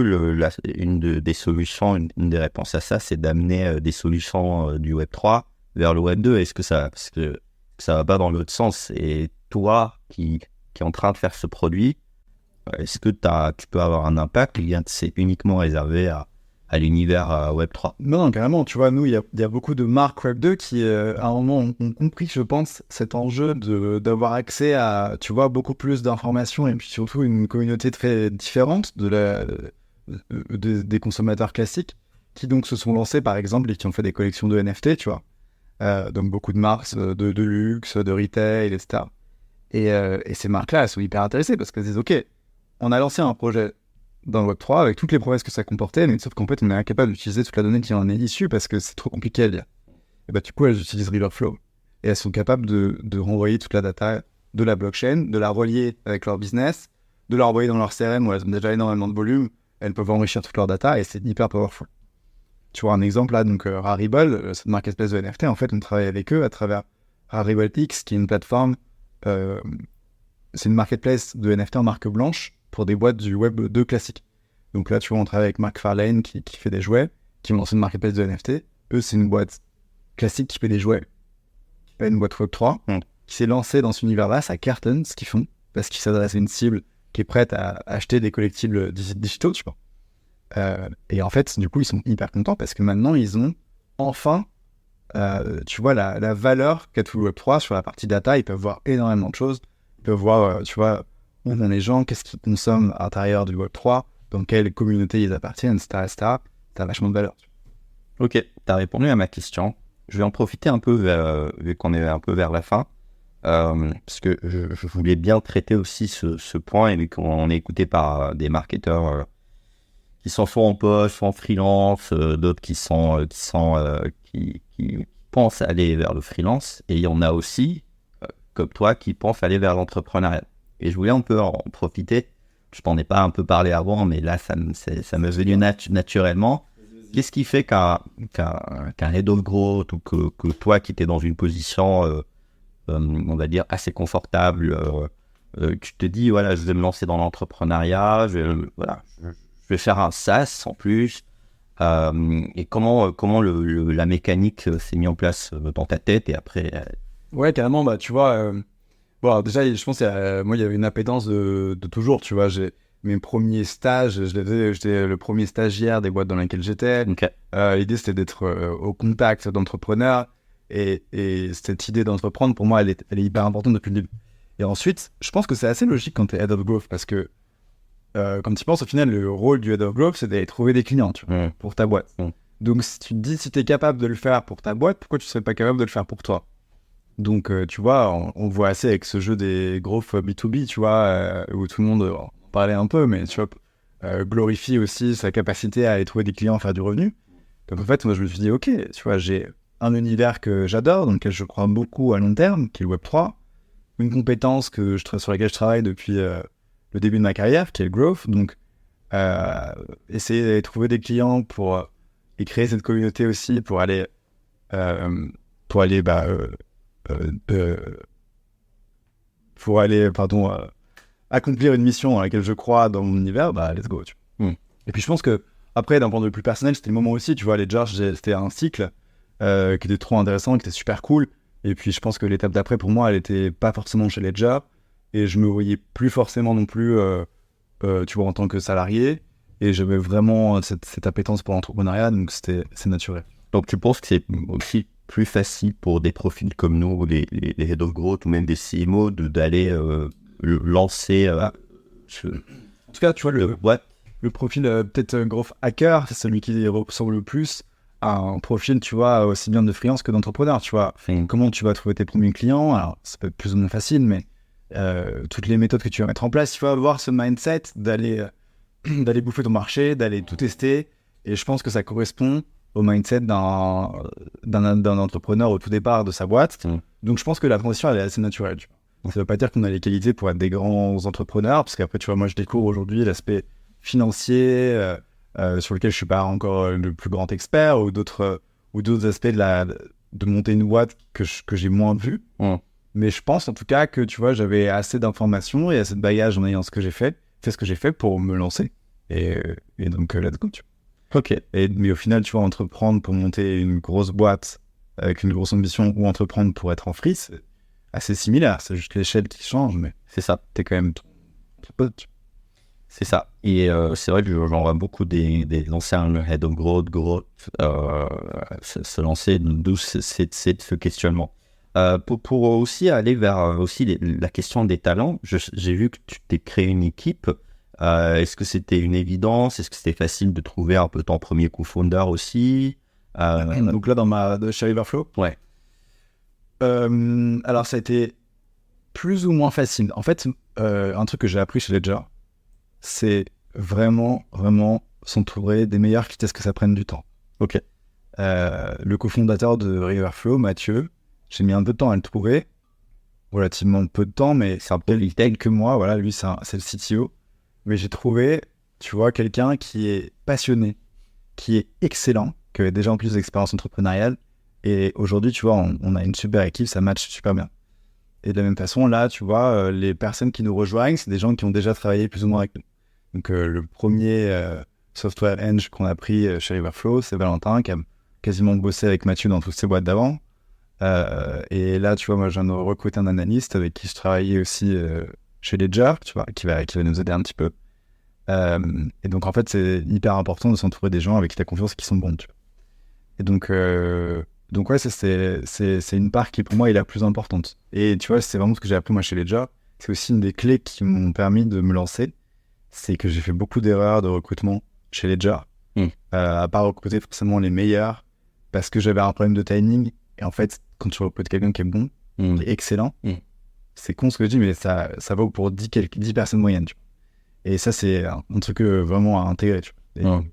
une des solutions, une des réponses à ça, c'est d'amener des solutions du Web 3 vers le Web 2 ? Est-ce que parce que ça va pas dans l'autre sens ? Et toi, qui est en train de faire ce produit, est-ce que tu peux avoir un impact, ou bien c'est uniquement réservé à l'univers Web 3 ? Non, carrément. Tu vois, nous, il y a beaucoup de marques Web 2 qui, à un moment, ont compris, je pense, cet enjeu d'avoir accès à, tu vois, beaucoup plus d'informations et puis surtout une communauté très différente des consommateurs classiques qui donc se sont lancés, par exemple, et qui ont fait des collections de NFT, tu vois. Donc beaucoup de marques de luxe, de retail, etc. Et ces marques-là, elles sont hyper intéressées parce qu'elles disent, OK, on a lancé un projet dans le Web3 avec toutes les promesses que ça comportait, mais sauf qu'en fait, on est incapable d'utiliser toute la donnée qui en est issue parce que c'est trop compliqué à lire. Et du coup, elles utilisent Riverflow. Et elles sont capables de renvoyer toute la data de la blockchain, de la relier avec leur business, de l'envoyer dans leur CRM où elles ont déjà énormément de volume, elles peuvent enrichir toute leur data et c'est hyper powerful. Tu vois un exemple là, donc Rarible, cette marketplace de NFT, en fait, on travaille avec eux à travers Rarible X, qui est une plateforme, c'est une marketplace de NFT en marque blanche pour des boîtes du Web 2 classique. Donc là, tu vois, on travaille avec Mark Farlane qui fait des jouets, qui ont lancé une marketplace de NFT. Eux, c'est une boîte classique qui fait des jouets, qui fait une boîte Web 3, qui s'est lancée dans cet univers-là, ça cartonne ce qu'ils font, parce qu'ils s'adressent à une cible qui est prête à acheter des collectibles digitaux, tu vois. Et en fait, du coup, ils sont hyper contents parce que maintenant, ils ont enfin, tu vois, la valeur qu'a tout le Web3 sur la partie data. Ils peuvent voir énormément de choses. Ils peuvent voir, tu vois, où sont les gens, qu'est-ce qu'ils consomment à l'intérieur du Web3, dans quelle communauté ils appartiennent, etc. etc. Ça a vachement de valeur. Ok, tu as répondu à ma question. Je vais en profiter un peu, vu qu'on est un peu vers la fin, parce que je voulais bien traiter aussi ce point, et vu qu'on est écouté par des marketeurs qui sont soit en poste, soit en freelance, d'autres qui pensent aller vers le freelance, et il y en a aussi, comme toi, qui pensent aller vers l'entrepreneuriat. Et je voulais un peu en profiter. Je t'en ai pas un peu parlé avant, mais là, ça m'est venu naturellement. Qu'est-ce qui fait qu'un head of growth, ou que toi qui étais dans une position, on va dire, assez confortable, tu te dis, voilà, je vais me lancer dans l'entrepreneuriat, je vais faire un SaaS en plus, et comment la mécanique s'est mise en place dans ta tête, et après... Ouais, carrément, bah, tu vois, bon, alors déjà, je pense moi, il y avait une appétence de toujours, tu vois, mes premiers stages, je les faisais, j'étais le premier stagiaire des boîtes dans lesquelles j'étais. Okay. L'idée, c'était d'être au contact d'entrepreneurs, et cette idée d'entreprendre, pour moi, elle est hyper importante depuis le début. Et ensuite, je pense que c'est assez logique quand tu es head of growth, parce que quand tu penses, au final, le rôle du head of growth, c'est d'aller trouver des clients, tu vois, pour ta boîte. Donc, si tu te dis, si tu es capable de le faire pour ta boîte, pourquoi tu ne serais pas capable de le faire pour toi? Donc, tu vois, on voit assez avec ce jeu des growth B2B, tu vois, où tout le monde en parlait un peu, mais tu vois, glorifie aussi sa capacité à aller trouver des clients, faire du revenu. Donc, en fait, moi, je me suis dit, ok, tu vois, j'ai un univers que j'adore, dans lequel je crois beaucoup à long terme, qui est le Web3, une compétence sur laquelle je travaille depuis le début de ma carrière, qui est le growth. Donc, essayer de trouver des clients et créer cette communauté aussi pour aller accomplir une mission dans laquelle je crois dans mon univers, bah let's go. Tu vois. Et puis je pense que après, d'un point de vue plus personnel, c'était le moment aussi, tu vois, Ledger, c'était un cycle qui était trop intéressant, qui était super cool. Et puis je pense que l'étape d'après, pour moi, elle était pas forcément chez Ledger, et je me voyais plus forcément non plus, tu vois, en tant que salarié, et j'avais vraiment cette appétence pour l'entrepreneuriat, donc c'est naturel. Donc tu penses que c'est aussi plus facile pour des profils comme nous, les head of growth ou même des CMO, d'aller lancer En tout cas, tu vois, le profil peut-être growth hacker, c'est celui qui ressemble le plus à un profil, tu vois, aussi bien de freelance que d'entrepreneur, tu vois. Comment tu vas trouver tes premiers clients? Alors, ça peut être plus ou moins facile, mais toutes les méthodes que tu vas mettre en place, tu vas avoir ce mindset d'aller bouffer ton marché, d'aller tout tester, et je pense que ça correspond au mindset d'un entrepreneur au tout départ de sa boîte. Donc je pense que la transition, elle est assez naturelle. Tu vois. Ça ne veut pas dire qu'on a les qualités pour être des grands entrepreneurs, parce qu'après, tu vois, moi, je découvre aujourd'hui l'aspect financier sur lequel je ne suis pas encore le plus grand expert, ou d'autres aspects de monter une boîte que j'ai moins vu. Mais je pense en tout cas que, tu vois, j'avais assez d'informations et assez de bagages en ayant ce que j'ai fait pour me lancer. Et donc, let's go, tu vois. Ok. Mais au final, tu vois, entreprendre pour monter une grosse boîte avec une grosse ambition, ou entreprendre pour être en free, c'est assez similaire. C'est juste l'échelle qui change, mais c'est ça. T'es quand même ton pote. C'est ça. Et c'est vrai que j'en vois beaucoup des anciens head of growth se lancer, d'où c'est ce questionnement. Pour aussi aller vers la question des talents, j'ai vu que tu t'es créé une équipe. Est-ce que c'était une évidence? Est-ce que c'était facile de trouver un peu ton premier co-founder aussi? Donc là, chez Riverflow? Ouais. Alors, ça a été plus ou moins facile. En fait, un truc que j'ai appris chez Ledger, c'est vraiment, vraiment s'entourer des meilleurs, quitte à ce que ça prenne du temps. Ok. Le cofondateur de Riverflow, Mathieu, j'ai mis un peu de temps à le trouver. relativement peu de temps, mais C'est un peu quelques mois. Voilà, lui, c'est le CTO. Mais j'ai trouvé, tu vois, quelqu'un qui est passionné, qui est excellent, qui a déjà en plus d'expérience entrepreneuriale. Et aujourd'hui, tu vois, on a une super équipe, ça match super bien. Et de la même façon, là, tu vois, les personnes qui nous rejoignent, c'est des gens qui ont déjà travaillé plus ou moins avec nous. Donc, le premier software eng qu'on a pris chez Riverflow, c'est Valentin, qui a quasiment bossé avec Mathieu dans toutes ses boîtes d'avant. Et là, tu vois, moi, je viens de recruter un analyste avec qui je travaillais aussi chez Ledger, tu vois, qui va nous aider un petit peu. Et donc, en fait, c'est hyper important de s'entourer des gens avec qui tu as confiance et qui sont bons, tu vois. Et donc ouais, c'est une part qui, pour moi, est la plus importante. Et tu vois, c'est vraiment ce que j'ai appris, moi, chez Ledger. C'est aussi une des clés qui m'ont permis de me lancer. C'est que j'ai fait beaucoup d'erreurs de recrutement chez Ledger. À pas recruter forcément les meilleurs, parce que j'avais un problème de timing. Et en fait, quand tu recrutes quelqu'un qui est bon, qui est excellent, c'est con ce que je dis, mais ça vaut pour 10 personnes moyennes, tu vois. Et ça, c'est un truc vraiment à intégrer, tu vois.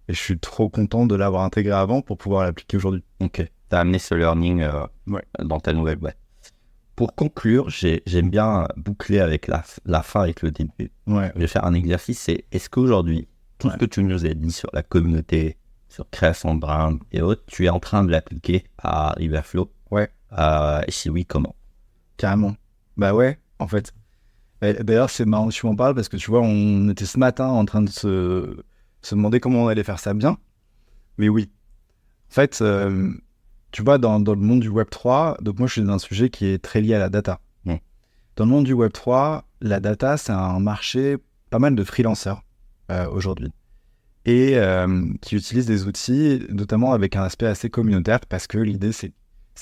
Et je suis trop content de l'avoir intégré avant pour pouvoir l'appliquer aujourd'hui. Ok. Tu as amené ce learning dans ta nouvelle boîte. Pour conclure, j'aime bien boucler avec la fin, avec le début. Ouais. Je vais faire un exercice, c'est est-ce qu'aujourd'hui, tout ce que tu nous as dit sur la communauté, sur création de brand et autres, tu es en train de l'appliquer à Riverflow? Ouais. Et si oui, comment? Carrément. Bah ouais, en fait. Et d'ailleurs, c'est marrant que tu m'en parles parce que tu vois, on était ce matin en train de se demander comment on allait faire ça bien. Mais oui. En fait, tu vois, dans le monde du Web3, donc moi, je suis dans un sujet qui est très lié à la data. Dans le monde du Web3, la data, c'est un marché, pas mal de freelancers aujourd'hui. Et qui utilisent des outils, notamment avec un aspect assez communautaire, parce que l'idée, c'est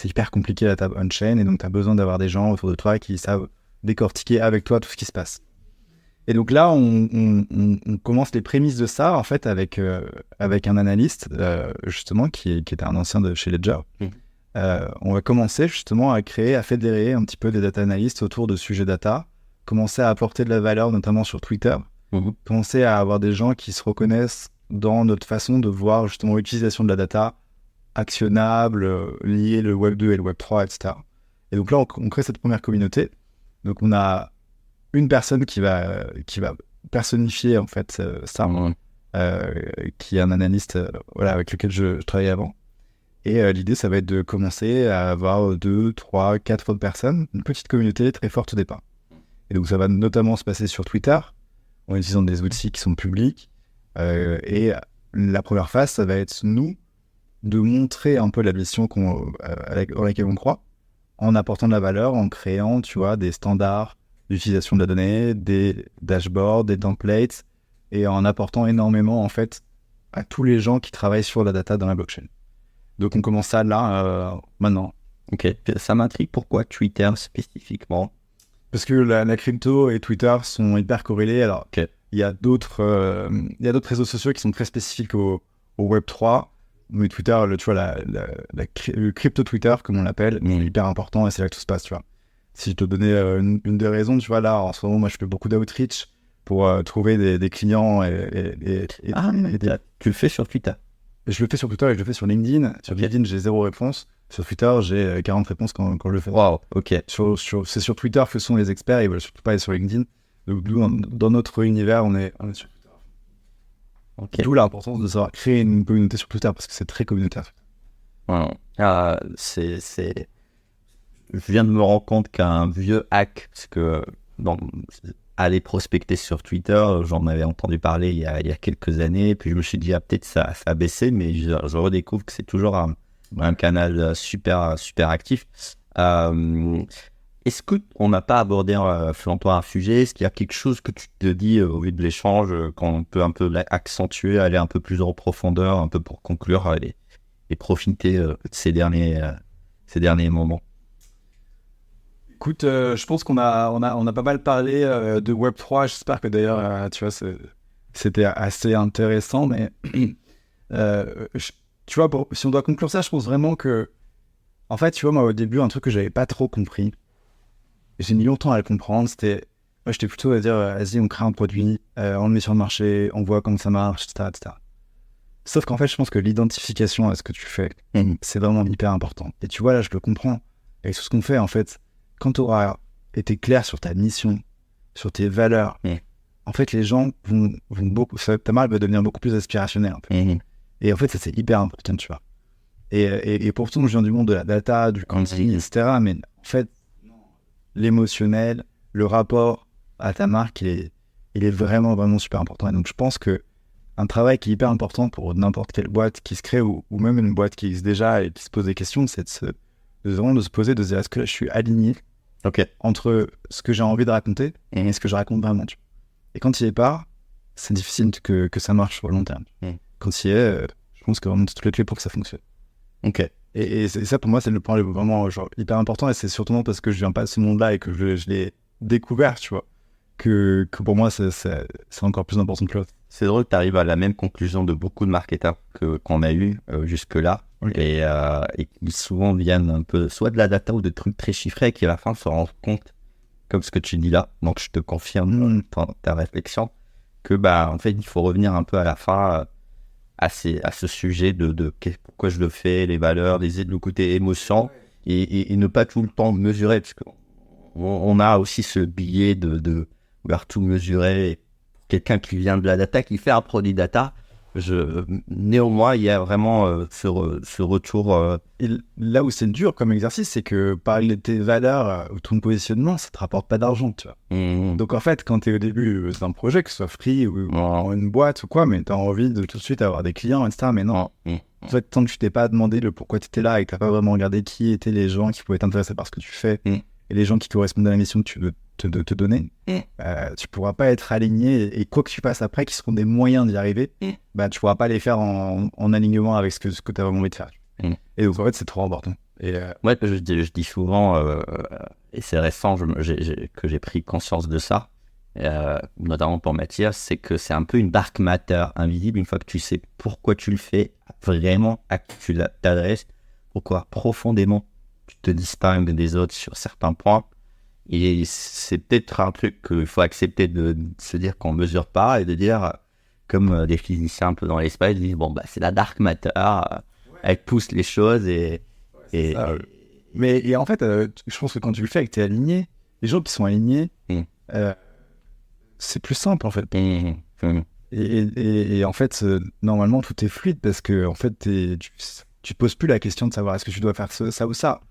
hyper compliqué la table on-chain, et donc tu as besoin d'avoir des gens autour de toi qui savent décortiquer avec toi tout ce qui se passe. Et donc là, on commence les prémices de ça, en fait, avec un analyste, justement, qui était un ancien de chez Ledger. On va commencer, justement, à fédérer un petit peu des data analysts autour de sujets data, commencer à apporter de la valeur, notamment sur Twitter, commencer à avoir des gens qui se reconnaissent dans notre façon de voir, justement, l'utilisation de la data actionnable, liée le Web 2 et le Web 3, etc. Et donc là, on crée cette première communauté. Donc on a une personne qui va personnifier en fait ça, qui est un analyste avec lequel je travaillais avant. Et l'idée, ça va être de commencer à avoir 2, 3, 4 autres personnes, une petite communauté très forte au départ. Et donc ça va notamment se passer sur Twitter, en utilisant des outils qui sont publics. Et la première phase, ça va être nous, de montrer un peu la mission dans laquelle on croit, en apportant de la valeur, en créant, tu vois, des standards d'utilisation de la donnée, des dashboards, des templates, et en apportant énormément, en fait, à tous les gens qui travaillent sur la data dans la blockchain. Donc, on commence ça là, maintenant. Ok, ça m'intrigue. Pourquoi Twitter spécifiquement? Parce que la crypto et Twitter sont hyper corrélés. Alors, il y a d'autres réseaux sociaux qui sont très spécifiques au Web3. Mais Twitter, tu vois, le crypto Twitter, comme on l'appelle, est hyper important et c'est là que tout se passe, tu vois. Si je te donnais une des raisons, tu vois, là, en ce moment, moi, je fais beaucoup d'outreach pour trouver des clients Tu le fais sur Twitter? Je le fais sur Twitter et je le fais sur LinkedIn. Sur LinkedIn, j'ai 0 réponse. Sur Twitter, j'ai 40 réponses quand je le fais. Waouh, ok. C'est sur Twitter que sont les experts, ils veulent surtout pas aller sur LinkedIn. Donc, dans notre univers, on est sur Twitter. Okay. D'où l'importance de savoir créer une communauté sur Twitter, parce que c'est très communautaire. Je viens de me rendre compte qu'un vieux hack, parce que aller prospecter sur Twitter, j'en avais entendu parler il y a quelques années, puis je me suis dit, peut-être ça a baissé, mais je redécouvre que c'est toujours un canal super actif. Est-ce qu'on n'a pas abordé, selon toi, un sujet? Est-ce qu'il y a quelque chose que tu te dis au vu de l'échange, qu'on peut un peu accentuer, aller un peu plus en profondeur, un peu pour conclure et profiter de ces derniers moments? Écoute, je pense qu'on a pas mal parlé de Web3. J'espère que d'ailleurs, tu vois, c'était assez intéressant. Mais tu vois, si on doit conclure ça, je pense vraiment que, en fait, tu vois, moi, au début, un truc que j'avais pas trop compris, j'ai mis longtemps à le comprendre, moi, j'étais plutôt à dire, vas-y, on crée un produit, on le met sur le marché, on voit comment ça marche, etc., etc. Sauf qu'en fait, je pense que l'identification à ce que tu fais, c'est vraiment hyper important. Et tu vois, là, je le comprends. Et tout ce qu'on fait, en fait, quand tu auras et t'es clair sur ta mission, sur tes valeurs, en fait, les gens vont beaucoup, ta marque va devenir beaucoup plus aspirationnelle. Un peu. Et en fait, ça, c'est hyper important, tu vois. Et pourtant, je viens du monde de la data, du contenu, etc. Mais en fait, l'émotionnel, le rapport à ta marque, il est vraiment, vraiment super important. Et donc, je pense que un travail qui est hyper important pour n'importe quelle boîte qui se crée ou même une boîte qui existe déjà et qui se pose des questions, c'est de se poser, de se dire est-ce que là, je suis aligné entre ce que j'ai envie de raconter et ce que je raconte vraiment. Tu vois. Et quand il n'y est pas, c'est difficile que ça marche sur le long terme. Quand il y est, je pense que vraiment toutes les clés pour que ça fonctionne. Et ça, pour moi, c'est le point vraiment hyper important. Et c'est surtout parce que je viens pas de ce monde-là et que je l'ai découvert, tu vois, que pour moi, c'est encore plus important que l'autre. C'est drôle que tu arrives à la même conclusion de beaucoup de marketeurs qu'on a eu jusque-là. Et qui souvent viennent un peu soit de la data ou de trucs très chiffrés qui à la fin se rendent compte, comme ce que tu dis là. Donc, je te confirme ta réflexion que, en fait, il faut revenir un peu à la fin à ce sujet de pourquoi je le fais, les valeurs, le côté émotion et ne pas tout le temps mesurer parce qu'on a aussi ce biais de vouloir tout mesurer. Quelqu'un qui vient de la data, qui fait un produit data, néanmoins, il y a vraiment ce retour. Et là où c'est dur comme exercice, c'est que parler de tes valeurs ou ton positionnement, ça te rapporte pas d'argent, tu vois. Donc en fait, quand tu es au début d'un projet, que ce soit free ou une boîte ou quoi, mais tu as envie de tout de suite avoir des clients, etc. Mais non. En fait, tant que tu t'es pas demandé le pourquoi tu étais là et que tu n'as pas vraiment regardé qui étaient les gens qui pouvaient t'intéresser par ce que tu fais et les gens qui correspondent à la mission que tu veux te donner, tu pourras pas être aligné et quoi que tu fasses après, qui seront des moyens d'y arriver, tu pourras pas les faire en alignement avec ce que tu as vraiment envie de faire. Et donc en fait, c'est trop important. Ouais, je dis souvent, et c'est récent que j'ai pris conscience de ça, notamment pour Mathias, c'est que c'est un peu une dark matter invisible. Une fois que tu sais pourquoi tu le fais, vraiment à qui tu t'adresses, pourquoi profondément tu te distingues des autres sur certains points. Et c'est peut-être un truc qu'il faut accepter de se dire qu'on ne mesure pas et de dire, comme des physiciens un peu dans l'espace, ils disent c'est la dark matter, elle pousse les choses Mais en fait, je pense que quand tu le fais et que tu es aligné, les gens qui sont alignés, c'est plus simple en fait. Et en fait, normalement, tout est fluide parce que en fait, tu te poses plus la question de savoir est-ce que tu dois faire ça ou ça.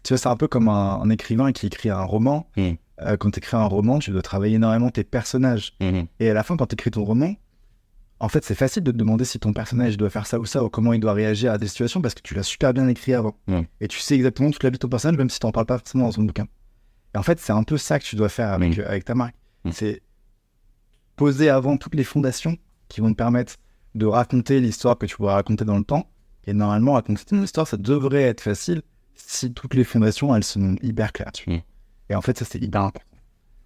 Tu vois, c'est un peu comme un écrivain qui écrit un roman. Quand tu écris un roman, tu dois travailler énormément tes personnages. Et à la fin, quand tu écris ton roman, en fait, c'est facile de te demander si ton personnage doit faire ça ou ça, ou comment il doit réagir à des situations, parce que tu l'as super bien écrit avant. Et tu sais exactement toute la vie de ton personnage, même si tu n'en parles pas forcément dans ton bouquin. Et en fait, c'est un peu ça que tu dois faire avec ta marque. C'est poser avant toutes les fondations qui vont te permettre de raconter l'histoire que tu pourras raconter dans le temps. Et normalement, raconter ton histoire, ça devrait être facile si toutes les fondations, elles sont hyper claires. Et en fait, ça, c'est hyper important.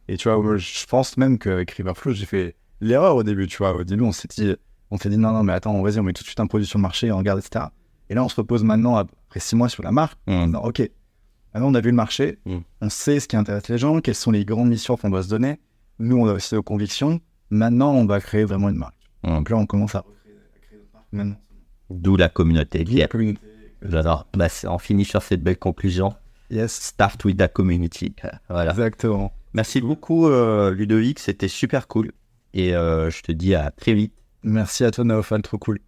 Et tu vois, moi, je pense même qu'avec Riverflow, j'ai fait l'erreur au début, tu vois. Au début, on s'est dit non, mais attends, vas-y, on met tout de suite un produit sur le marché, on regarde, etc. Et là, on se repose maintenant, après 6 mois sur la marque. Non, ok, maintenant, on a vu le marché, on sait ce qui intéresse les gens, quelles sont les grandes missions qu'on doit se donner. Nous, on a aussi nos convictions. Maintenant, on va créer vraiment une marque. Donc là, on commence à créer notre marque maintenant. D'où la communauté. J'adore. On finit sur cette belle conclusion. Yes. Start with the community. Voilà. Exactement. Merci beaucoup, Ludovic. C'était super cool. Et je te dis à très vite. Merci à toi, Naofal. Trop cool.